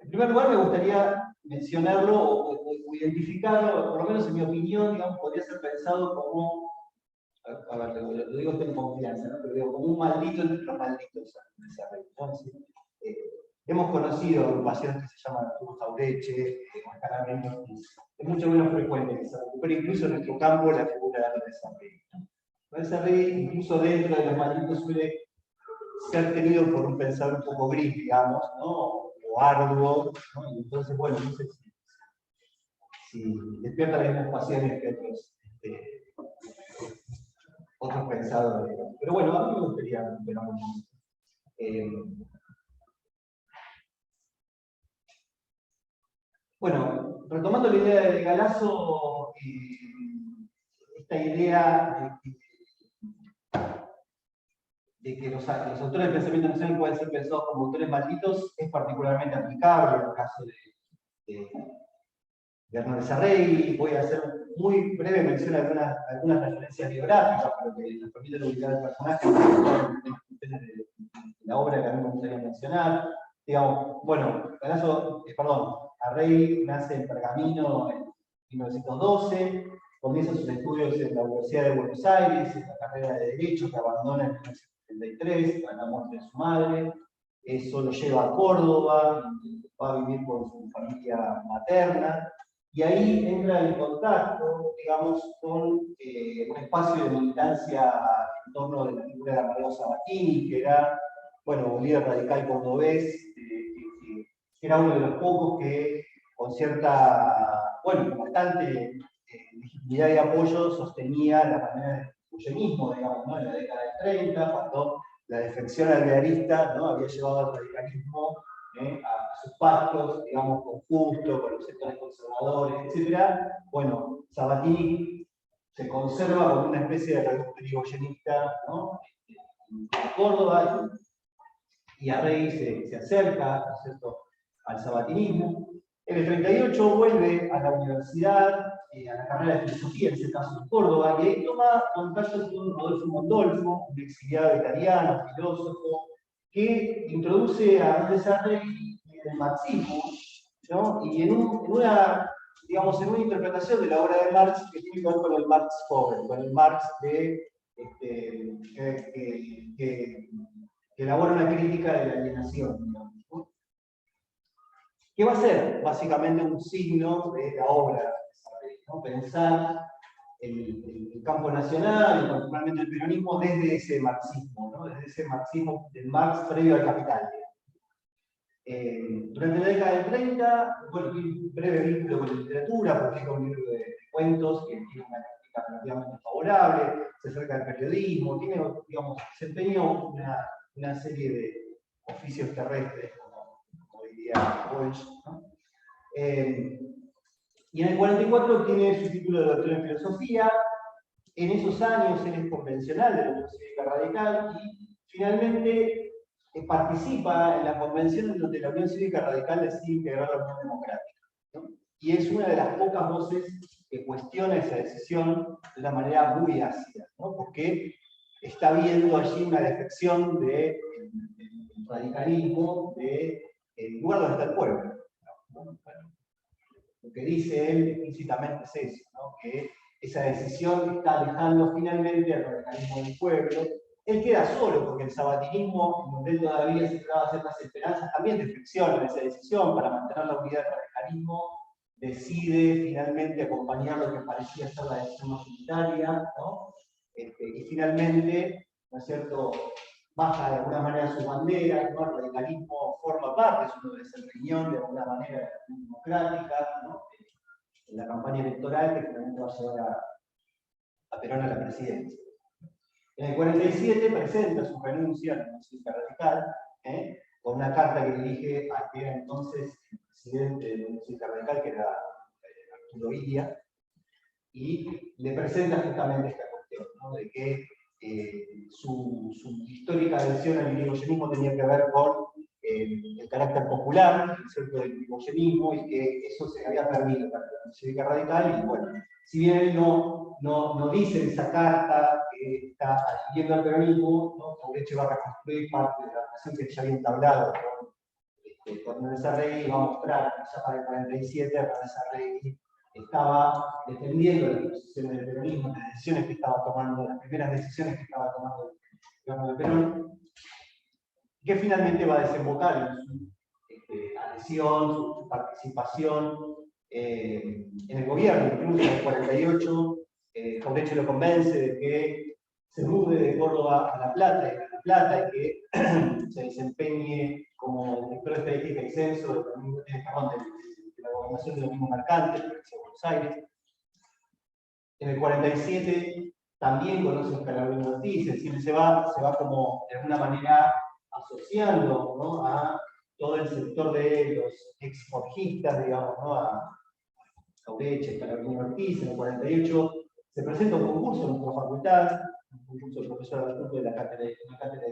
En primer lugar, me gustaría mencionarlo o identificarlo, por lo menos en mi opinión, digamos, podría ser pensado como, a ver, lo digo en confianza, ¿no? Pero digo, como un maldito entre los malditos, ¿no? Hemos conocido agrupaciones que se llaman Arturo Jaureche, Mascaramentos, es mucho menos frecuente que se recupere incluso en nuestro campo la figura de Hernández Arregui, ¿no? Hernández Arregui, incluso dentro de los malditos, suele ser tenido por un pensador un poco gris, digamos, ¿no? O arduo, ¿no? Y entonces, bueno, no sé si despierta las mismas pasiones que otros pensadores. Pero bueno, a mí me gustaría recuperar un poco. Bueno, retomando la idea de Galasso, esta idea de que los autores del pensamiento nacional pueden ser pensados como autores malditos es particularmente aplicable en el caso de Hernández Arregui. Voy a hacer muy breve mención a algunas referencias biográficas para que nos permitan ubicar el personaje de la obra que a mí me gustaría mencionar. Digamos, bueno, Arregui nace en Pergamino en 1912, comienza sus estudios en la Universidad de Buenos Aires, en la carrera de Derecho que abandona en 1973 tras la muerte de su madre. Eso lo lleva a Córdoba, va a vivir con su familia materna, y ahí entra en contacto, digamos, con un espacio de militancia en torno de la figura de Amadeo Sabatini, que era, bueno, un líder radical cordobés, que era uno de los pocos que, con cierta, bueno, con bastante legitimidad y apoyo, sostenía la manera del constitucionalismo, digamos, ¿no? En la década del 30, cuando la defensión alvearista, ¿no? Había llevado al radicalismo a sus pactos, digamos, con Justo, con los sectores conservadores, etc. Bueno, Sabatini se conserva como una especie de reducto irigoyenista, ¿no? En Córdoba, y Arregui se acerca, ¿no es cierto?, al sabatinismo. En el 38 vuelve a la universidad, a la carrera de filosofía, en ese caso en Córdoba, y ahí toma contacto con Rodolfo Mondolfo, un exiliado italiano, filósofo, que introduce a Hernández Arregui en el marxismo, ¿no? Y en una interpretación de la obra de Marx que tiene que ver con el Marx joven, con el Marx que elabora una crítica de la alienación, digamos, ¿no? ¿Qué va a ser? Básicamente un signo de la obra, ¿no? Pensar el campo nacional y particularmente el peronismo desde ese marxismo, ¿no? Desde ese marxismo del Marx previo al capital. Durante la década del 30, bueno, tiene un breve vínculo con la literatura, publica un libro de cuentos que tiene una crítica relativamente favorable, se acerca al periodismo, tiene, digamos, desempeñó una serie de oficios terrestres, como diría Walsh, ¿no? Y en el 44 obtiene su título de doctor en filosofía. En esos años él es convencional de la Unión Cívica Radical y finalmente participa en la convención en donde la Unión Cívica Radical decide integrar la Unión Democrática, ¿no? Y es una de las pocas voces que cuestiona esa decisión de una manera muy ácida, ¿no? Porque está viendo allí una defección del radicalismo del lugar donde está el pueblo, ¿no? Lo que dice él explícitamente es eso, ¿no? Que esa decisión está alejando finalmente al radicalismo del pueblo. Él queda solo porque el sabatinismo, en donde él todavía se traba ciertas esperanzas, también defecciona esa decisión para mantener la unidad del radicalismo, decide finalmente acompañar lo que parecía ser la decisión mayoritaria, ¿no? Y finalmente, ¿no es cierto?, baja de alguna manera su bandera, ¿no? El radicalismo forma parte, es uno de ese riñón de alguna manera de la Unión Democrática, ¿no? En la campaña electoral que finalmente va a llevar a Perón a la presidencia. En el 47 presenta su renuncia a la Unión Cívica Radical, con una carta que dirige a que era entonces el presidente de la Unión Cívica Radical, que era Arturo Illia, y le presenta justamente esta cuestión, ¿no? De que su histórica adhesión al irigoyenismo tenía que ver con el carácter popular, ¿cierto?, del irigoyenismo, y que eso se había perdido para la Unión Cívica Radical, y bueno, si bien él no dice en esa carta que está adhiriendo al peronismo, ¿no?, Pobreche va a reconstruir parte de la relación que ya había entablado con Hernández Arregui, y va a mostrar que ya para el 47 Hernández Arregui estaba defendiendo las posiciones del peronismo, las decisiones que estaba tomando, las primeras decisiones que estaba tomando el gobierno de Perón, que finalmente va a desembocar en su adhesión, su participación en el gobierno. Incluso en el 48, Pobreche lo convence de que se mude de Córdoba a La Plata, y de La Plata, y que se desempeñe como director de estadística y censo de la gobernación de los mismos mercantes, de Buenos Aires. En el 47 también conoce a Scalabrini Ortiz, es decir, se va como de alguna manera asociando, ¿no?, a todo el sector de los exforjistas, digamos, ¿no?, a Caureche, Scalabrini Ortiz. En el 48 se presenta un concurso en nuestra facultad, un concurso del profesor adjunto de la cátedra de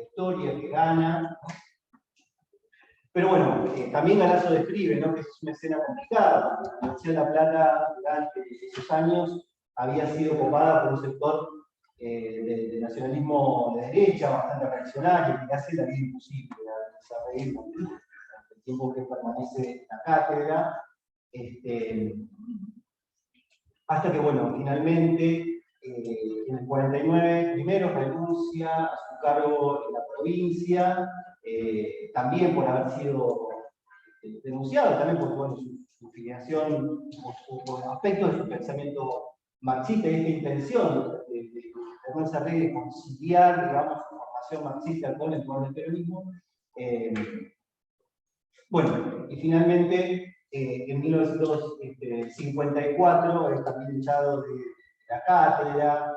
Historia, que gana, ¿no? Pero bueno, también Galazo describe, ¿no?, que es una escena complicada, porque la Universidad de La Plata durante esos años había sido ocupada por un sector de nacionalismo de derecha, bastante reaccionario, que hace la vida imposible a reír el tiempo que permanece en la cátedra. Hasta que, bueno, finalmente, en el 49, primero renuncia a su cargo en la provincia, también por haber sido denunciado, también por, bueno, su filiación, por aspectos de su pensamiento marxista y esta intención de Hernán Sarregui de conciliar, digamos, su formación marxista con el poder del peronismo. Bueno, y finalmente, en 1954 es también echado de la cátedra,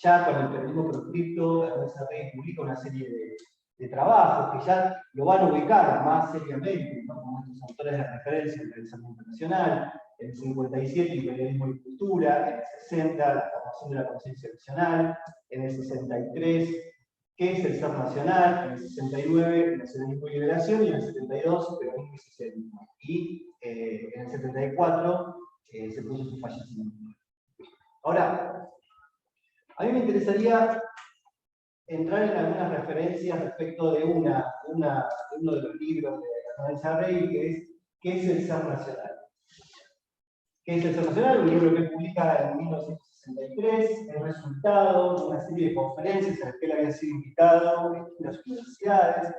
ya con el peronismo proscripto, Hernán Sarregui publica una serie de trabajos que ya lo van a ubicar más seriamente, ¿no?, como estos autores de referencia del pensamiento nacional. En el 57, el periodismo y cultura. En el 60, la formación de la conciencia nacional. En el 63, ¿qué es el ser nacional? En el 69, nacionalismo y liberación. Y en el 72, peronismo y socialismo. Y en el 74 se puso su fallecimiento. Ahora, a mí me interesaría entrar en algunas referencias respecto de uno de los libros de Hernán Sarregui, que es ¿qué es el ser nacional? ¿Qué es el ser nacional? Un libro que publica en 1963, el resultado de una serie de conferencias a las que él había sido invitado en distintas universidades.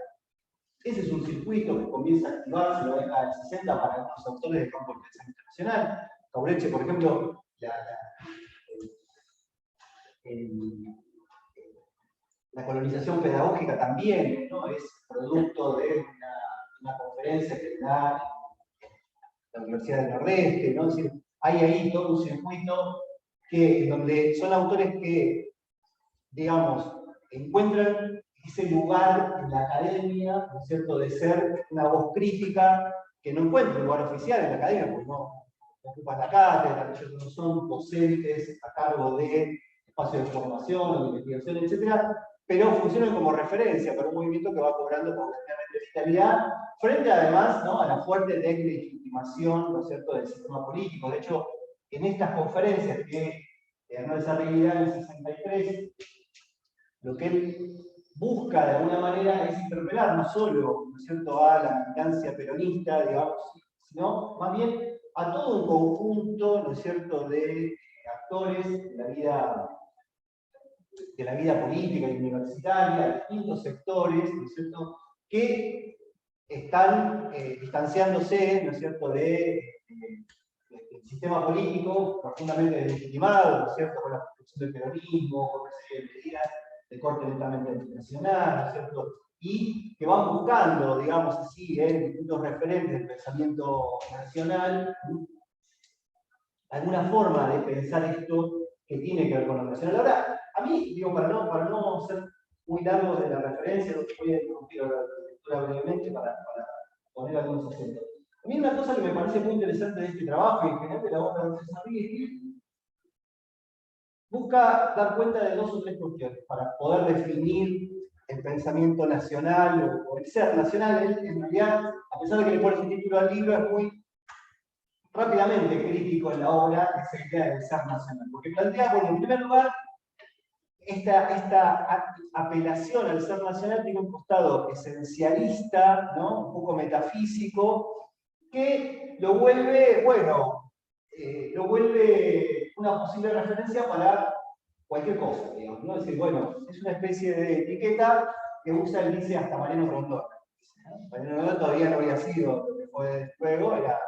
Ese es un circuito que comienza a activarse en la década del 60 para los autores del campo del pensamiento nacional. Caureche, por ejemplo, la colonización pedagógica también, ¿no?, es producto de una conferencia que da en la Universidad del Nordeste, ¿no? Es decir, hay ahí todo un circuito donde son autores que, digamos, encuentran ese lugar en la academia, ¿no es cierto?, de ser una voz crítica que no encuentra un lugar oficial en la academia, porque no ocupan la cátedra, ellos no son docentes a cargo de espacios de formación, de investigación, etc., pero funcionan como referencia para un movimiento que va cobrando progresivamente vitalidad, frente además, ¿no?, a la fuerte deslegitimación, ¿no es cierto?, del sistema político. De hecho, en estas conferencias que Hernán Sarregui da en el 63, lo que él busca de alguna manera es interpelar no solo, ¿no es cierto?, a la militancia peronista, digamos, sino más bien a todo un conjunto, ¿no es cierto?, de actores de la vida política y universitaria, distintos sectores, ¿no es cierto?, que están distanciándose, ¿no es cierto?, del sistema político profundamente deslegitimado, ¿no es cierto?, con la construcción del peronismo, con una serie de medidas de corte netamente internacional, ¿no es cierto?, y que van buscando, digamos así, distintos referentes del pensamiento nacional, alguna forma de pensar esto que tiene que ver con lo nacional. Ahora, a mí, digo, para no ser muy largo de la referencia, lo que voy a interrumpir la lectura brevemente para poner algunos acentos. A mí una cosa que me parece muy interesante de este trabajo, y en general de la obra de Sarregui, es que busca dar cuenta de dos o tres cuestiones para poder definir el pensamiento nacional o el ser nacional. Él, en realidad, a pesar de que le pone ese título al libro, es muy rápidamente crítico en la obra esa idea del ser nacional, porque plantea, bueno, en primer lugar, esta apelación al ser nacional tiene un costado esencialista, ¿no?, un poco metafísico, que lo vuelve, bueno, lo vuelve una posible referencia para cualquier cosa, digamos, ¿no? Es decir, bueno, es una especie de etiqueta que usa el dice hasta Mariano Rondón. Mariano Rondón todavía no había sido lo que fue luego, era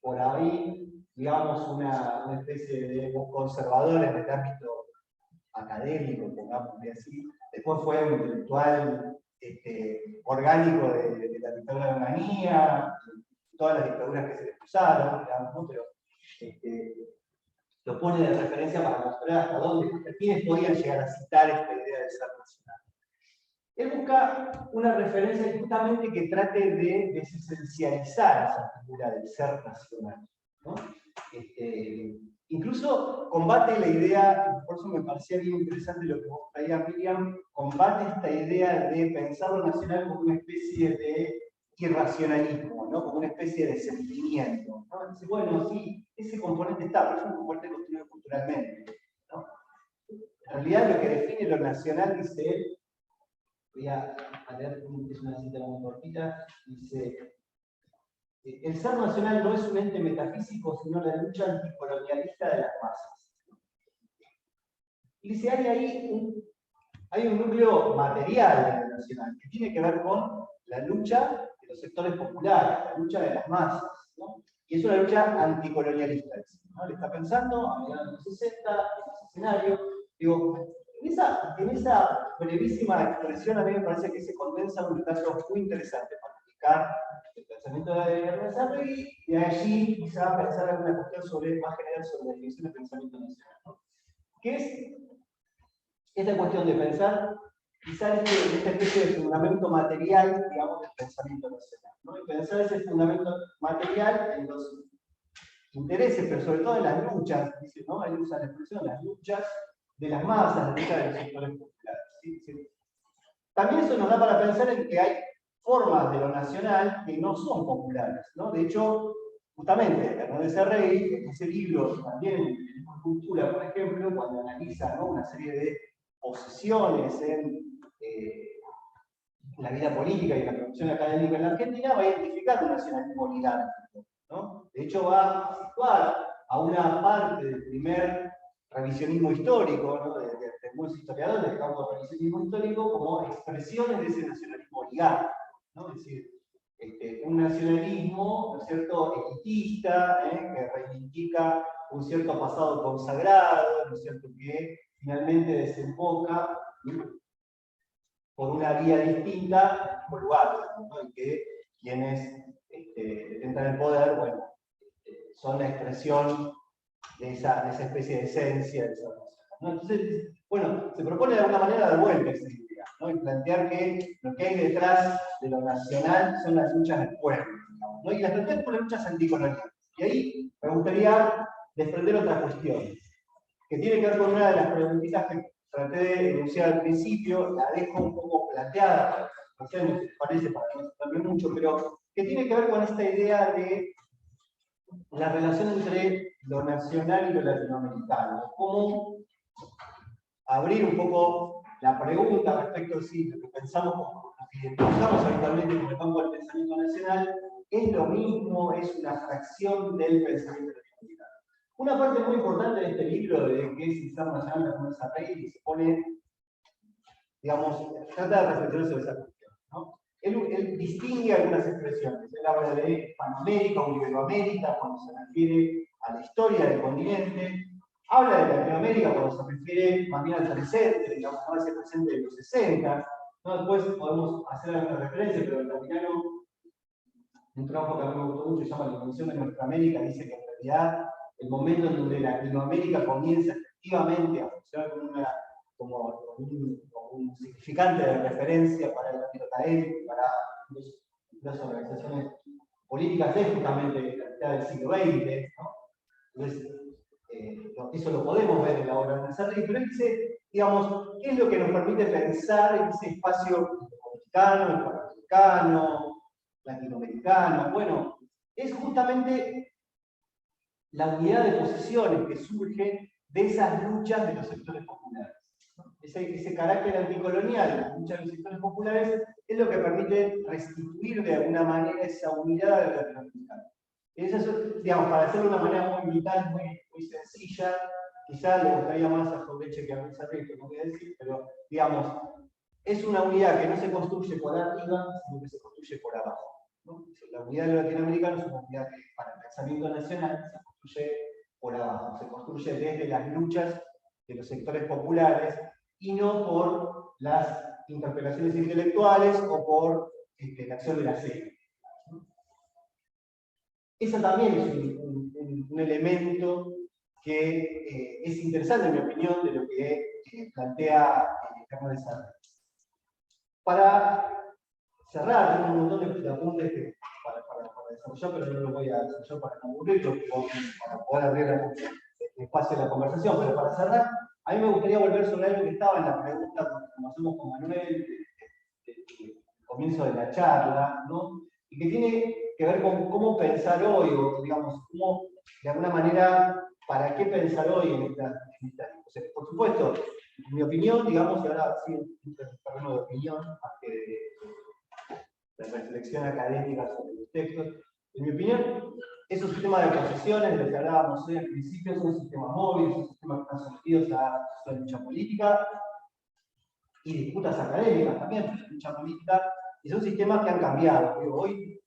por ahí, digamos, una especie de conservador en el ámbito académico, pongámosle así, después fue un intelectual orgánico de la dictadura de Onganía, todas las dictaduras que se le cruzaron, digamos, ¿no? Pero lo pone de referencia para mostrar hasta dónde, hasta quiénes podían llegar a citar esta idea de ser nacional. Él busca una referencia justamente que trate de desesencializar esa figura del ser nacional, ¿no? Incluso combate la idea, por eso me parecía bien interesante lo que vos traías, Miriam, combate esta idea de pensar lo nacional como una especie de irracionalismo, ¿no? Como una especie de sentimiento, ¿no? Dice, bueno, sí, ese componente está, pero es un componente construido culturalmente, ¿no? En realidad lo que define lo nacional, dice él, voy a leer, es una cita muy cortita, dice: el ser nacional no es un ente metafísico, sino la lucha anticolonialista de las masas. Y dice, hay un núcleo material de lo nacional, que tiene que ver con la lucha de los sectores populares, la lucha de las masas, ¿no? Y es una lucha anticolonialista, ¿no? Le está pensando a mediados de los 60, en ese escenario. Digo, en esa brevísima expresión a mí me parece que se condensa un detalle muy interesante para explicar el pensamiento de Ernesto Arregui, y de allí quizá pensar alguna cuestión más general sobre la definición del pensamiento nacional, ¿no? Que es esta cuestión de pensar quizá en esta especie de fundamento material, digamos, del pensamiento nacional, ¿no? Y pensar ese fundamento material en los intereses, pero sobre todo en las luchas, dice, ¿no? Ahí usa la expresión, las luchas de las masas, las luchas de los sectores populares, ¿sí? Sí. También eso nos da para pensar en que hay formas de lo nacional que no son populares, ¿no? De hecho, justamente, Hernández Arregui, en ese libro, también en Cultura, por ejemplo, cuando analiza, ¿no?, una serie de posiciones en la vida política y la producción académica en la Argentina, va a identificar un nacionalismo oligárquico, ¿no? De hecho, va a situar a una parte del primer revisionismo histórico, ¿no?, de muchos historiadores del campo de revisionismo histórico, como expresiones de ese nacionalismo oligárquico, ¿no? Es decir, un nacionalismo, ¿no es cierto?, elitista, que reivindica un cierto pasado consagrado, ¿no es cierto?, que finalmente desemboca por una vía distinta por lugar, ¿no? Y que quienes entran en el poder, bueno, son la expresión de esa especie de esencia de esa cosa, ¿no? Entonces, bueno, se propone de alguna manera dar vuelta a esa idea, ¿no? Y plantear que lo que hay detrás de lo nacional son las luchas del pueblo, digamos, ¿no? Y las plantear por las luchas anticoloniales. Y ahí me gustaría desprender otra cuestión, que tiene que ver con una de las preguntitas que traté de enunciar al principio, la dejo un poco planteada, no sé si les parece, para no extenderme mucho, pero que tiene que ver con esta idea de la relación entre lo nacional y lo latinoamericano. Cómo abrir un poco la pregunta respecto a si lo que pensamos, lo que identificamos habitualmente como el campo del pensamiento nacional, es lo mismo, es una fracción del pensamiento latinoamericano. Una parte muy importante de este libro, de que es el ser nacional de Hernández Arregui, se pone, digamos, trata de reflexionar sobre esa cuestión, ¿no? Él distingue algunas expresiones. Él habla de Hispanoamérica o Iberoamérica cuando se refiere a la historia del continente. Habla de Latinoamérica cuando se refiere más bien al presente, digamos, a ese presente de los 60. ¿No? Después podemos hacer alguna referencia, pero el Vaticano, un trabajo que a mí me gustó mucho, se llama La Evolución de Nuestra América, dice que en realidad el momento en donde Latinoamérica comienza efectivamente a funcionar como un significante de referencia para el ámbito académico, para las organizaciones políticas, es justamente la mitad del siglo XX, ¿no? Entonces, eso lo podemos ver en la obra de Nazaré, pero él dice, digamos, ¿qué es lo que nos permite pensar en ese espacio americano, hispanoamericano, latinoamericano? Bueno, es justamente la unidad de posiciones que surge de esas luchas de los sectores populares. Ese carácter anticolonial de la lucha de los sectores populares es lo que permite restituir de alguna manera esa unidad del latinoamericano. Eso, digamos, para hacerlo de una manera muy vital, muy sencilla, quizá le gustaría más a Jorge que a mí Sarri, no voy a decir, pero digamos, es una unidad que no se construye por arriba, sino que se construye por abajo, ¿no? La unidad de los latinoamericanos es una unidad que para el pensamiento nacional se construye por abajo, se construye desde las luchas de los sectores populares y no por las interpelaciones intelectuales o por la acción de la serie. Eso también es un elemento que es interesante, en mi opinión, de lo que plantea Hernández Arregui. Para cerrar, tengo un montón de apuntes para desarrollar, pero no lo voy a desarrollar para no aburrirlo, para poder abrir el espacio de la conversación. Pero para cerrar, a mí me gustaría volver sobre algo que estaba en la pregunta, como hacemos con Manuel, del comienzo de la charla, ¿no? Y que tiene que ver con cómo pensar hoy, o digamos, cómo, de alguna manera, para qué pensar hoy en esta discusión. Por supuesto, en mi opinión, digamos, y ahora sí, un terreno de opinión, más que de reflexión académica sobre los textos, en mi opinión, esos sistemas de posiciones de los que hablábamos hoy al principio son sistemas móviles, son sistemas que están sometidos a la lucha política y disputas académicas también, pero la lucha política, y son sistemas que han cambiado. Digo, hoy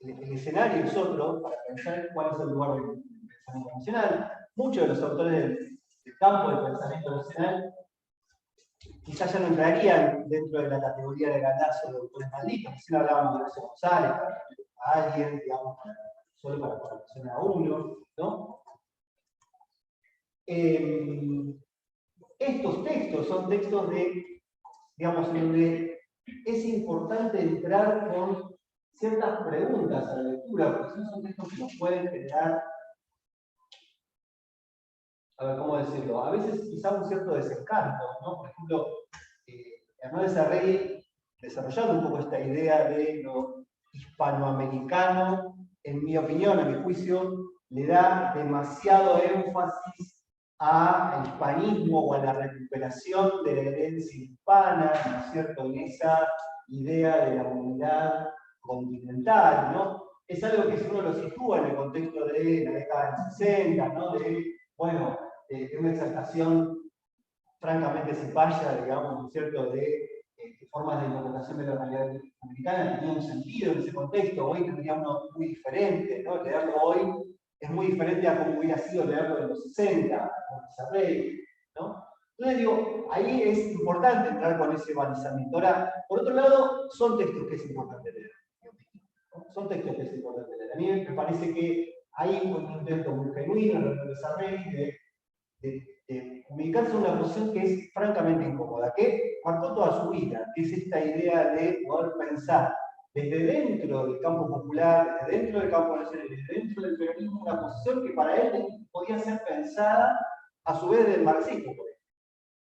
el escenario es otro para pensar cuál es el lugar del pensamiento nacional. Muchos de los autores del campo del pensamiento nacional quizás ya no entrarían dentro de la categoría de Gandazzo de autores malditos. Recién hablábamos de Horacio González, a alguien, digamos, solo para mencionar a uno, ¿no? Estos textos son textos digamos, en donde es importante entrar con ciertas preguntas a la lectura, porque son textos que nos pueden generar, a ver, ¿cómo decirlo? A veces quizá un cierto desencanto, ¿no? Por ejemplo, Hernández Arregui, desarrollando un poco esta idea de lo hispanoamericano, en mi opinión, a mi juicio, le da demasiado énfasis al hispanismo o a la recuperación de la herencia hispana, ¿no es cierto?, en esa idea de la unidad continental, ¿no? Es algo que si uno lo sitúa en el contexto de la década del 60, ¿no? Bueno, de una exaltación francamente cipaya, digamos, ¿no es cierto?, de formas de interpretación de la realidad americana, tenía un sentido en ese contexto. Hoy tendría uno muy diferente, ¿no? Leerlo hoy es muy diferente a como hubiera sido leerlo en los 60, con Sarrey, ¿no? Entonces digo, ahí es importante entrar con ese balizamiento. Ahora, por otro lado, son textos que es importante leer, ¿no? Son textos que es importante leer. A mí me parece que hay un intento muy genuino en el desarrollo de ubicarse en una posición que es francamente incómoda, que marcó toda su vida, que es esta idea de poder pensar desde dentro del campo popular, desde dentro del campo nacional, desde dentro del peronismo, una posición que para él podía ser pensada a su vez del marxismo, por ejemplo,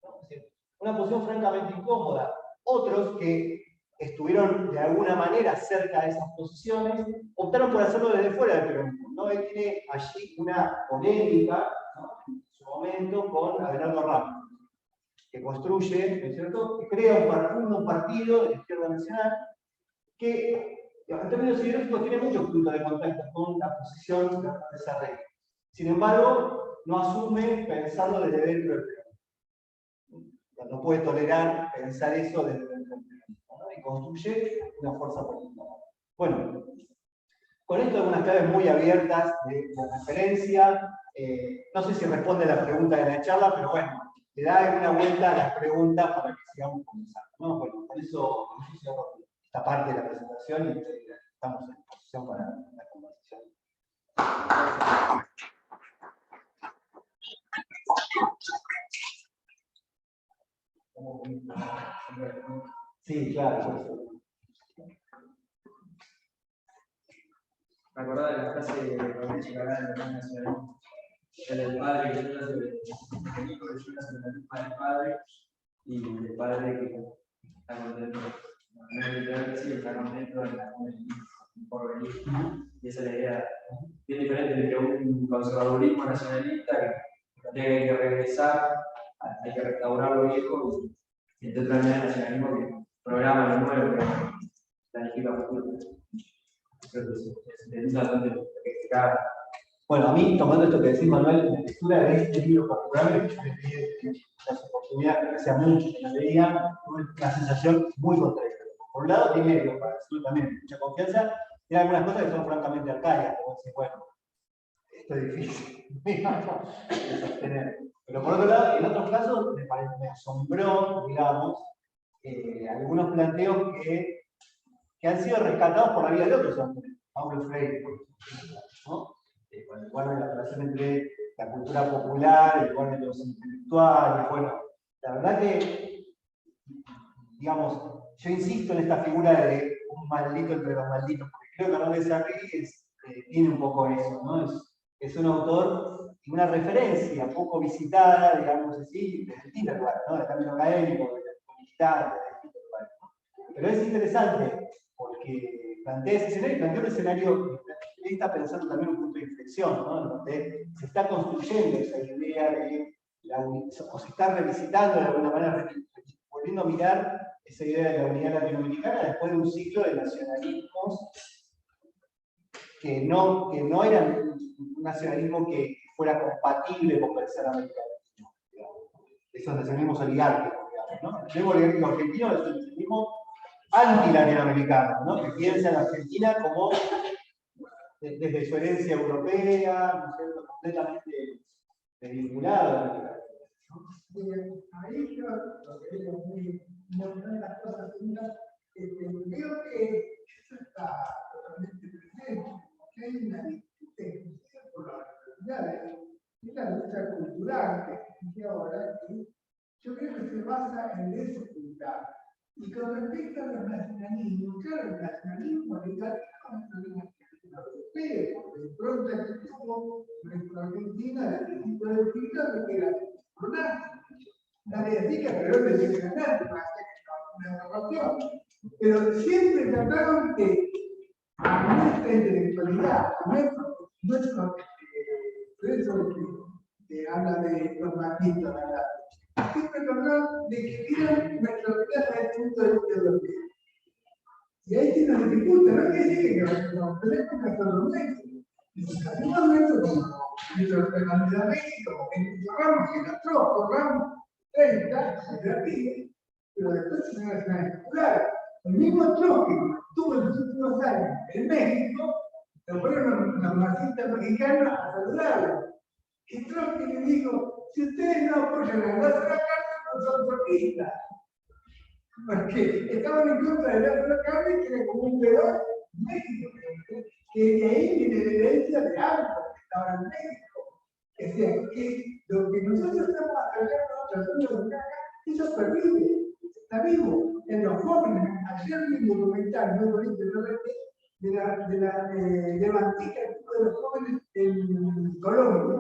¿no? Es decir, una posición francamente incómoda. Otros que estuvieron de alguna manera cerca de esas posiciones, optaron por hacerlo desde fuera del peronismo, ¿no? Él tiene allí una polémica, ¿no?, en su momento con Abelardo Ramos, que construye, ¿no es cierto?, que crea un partido de la izquierda nacional que en términos ideológicos tiene muchos puntos de contacto con la posición de Sarrey. Sin embargo, no asume pensarlo desde dentro del peronismo. No puede tolerar pensar eso desde dentro del peronismo, ¿no? Y construye una fuerza política. Bueno, con esto algunas claves muy abiertas de referencia. No sé si responde a la pregunta de la charla, pero bueno, le da una vuelta a las preguntas para que sigamos conversando, ¿no? Bueno, con eso cierro esta parte de la presentación y estamos en posición para la conversación. Sí, claro. Me acordaba de la frase de Gabriel Chicarán en la Unión Nacional, el padre que llora sobre el hijo que llora sobre la misma del padre, y el padre que está contento, no es literalmente sí, está contento en la por venir. Y esa es la idea bien diferente de que un conservadurismo nacionalista que hay que regresar, hay que restaurar lo viejo, y este otro nacionalismo que programa lo nuevo, que planifica futuro. Es bastante explicado. Bueno, a mí, tomando esto que decís, Manuel, la lectura de este libro particular, que yo le pedí las oportunidades, que hacía mucho que la leía, tuve una sensación muy contraria. Por un lado, tiene, para decirlo también, mucha confianza, tiene algunas cosas que son francamente arcaicas, como decir, bueno, esto es difícil de sostener. Pero por otro lado, en otros casos me asombró, digamos, algunos planteos que han sido rescatados por la vida de otros autores. Paulo Freire, por ejemplo, ¿no? Con el cual de la relación entre la cultura popular, el cual de los intelectuales, bueno, la verdad que, digamos, yo insisto en esta figura de un maldito entre los malditos, porque creo que Hernández Sarri tiene un poco eso, ¿no? Es un autor y una referencia poco visitada, digamos así, de distintos lugares, ¿no? Del camino académico, de la comunidad, de distintos lugares, ¿no? Pero es interesante porque plantea ese escenario y plantea un escenario que está pensando también un punto de inflexión, ¿no? Donde se está construyendo esa idea de o se está revisitando de alguna manera, volviendo a mirar esa idea de la unidad latinoamericana después de un ciclo de nacionalismos que no eran un nacionalismo que fuera compatible con pensar americano. Esos nacionalismos oligárquicos, digamos, ¿no? El nacionalismo oligárquico argentino es un nacionalismo anti-latinoamericano, ¿no? Que piensa en la Argentina como desde su herencia europea, ¿no es cierto?, completamente desvinculado a la ahí yo lo que digo una de las cosas únicas, creo que eso está totalmente presente, porque hay una disputa inclusive por las universidades, es la lucha cultural que existe ahora, que yo creo que se basa en desocultar. Y con respecto a los nacionalismos, claro, el nacionalismo oligárquico es un nacionalismo europeo, porque de pronto aquí tuvo nuestra Argentina del principio del siglo que era nadie decía que Perón decía que ganar, una evaluación, pero siempre trataron de a nuestra intelectualidad, a nuestro que habla de los malditos, ¿verdad? Siempre trataron de que vieran nuestra realidad desde el punto de vista europeo. Y ahí tiene una dificultad, no quiere decir que nos tenemos que hacer lo mismo. Y si hacemos nuestro como nuestra cantidad de México, en nuestro ramo, en nuestro ramo, 30, pero después se van a especular. El mismo Trotsky tuvo en los últimos años en México, lo fueron los marxistas mexicanos a saludarlo. Y Trotsky le dijo: si ustedes no apoyan a la cárcel, no son trotskistas. Porque estaban en contra de la cárcel, que era como un peor en México, que de ahí viene la herencia de Alba, que estaba en México. Es decir, que lo que nosotros estamos tratando de acá, eso es terrible, está vivo. En los jóvenes, ayer vi un documental muy bonito de la antica de los jóvenes en Colombia,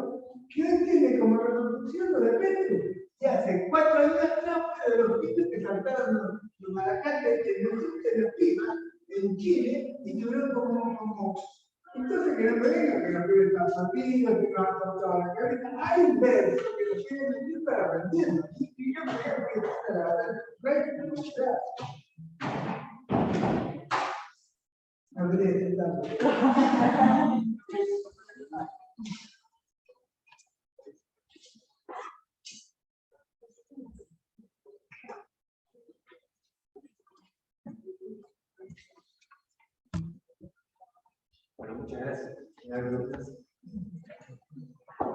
que hoy tiene como reproducción lo de Petro. Y hace 4 años atrás, uno de los pibes que saltaron los maracates de las pibas en Chile y tuvieron como. Entonces, que no me digan que los pibes están partidos, que no han cortado la cabeza. Hay un verso que lo quieren decir para aprendiendo. Y yo creo que esa es la verdad. No quería decir tanto. Bueno, muchas gracias.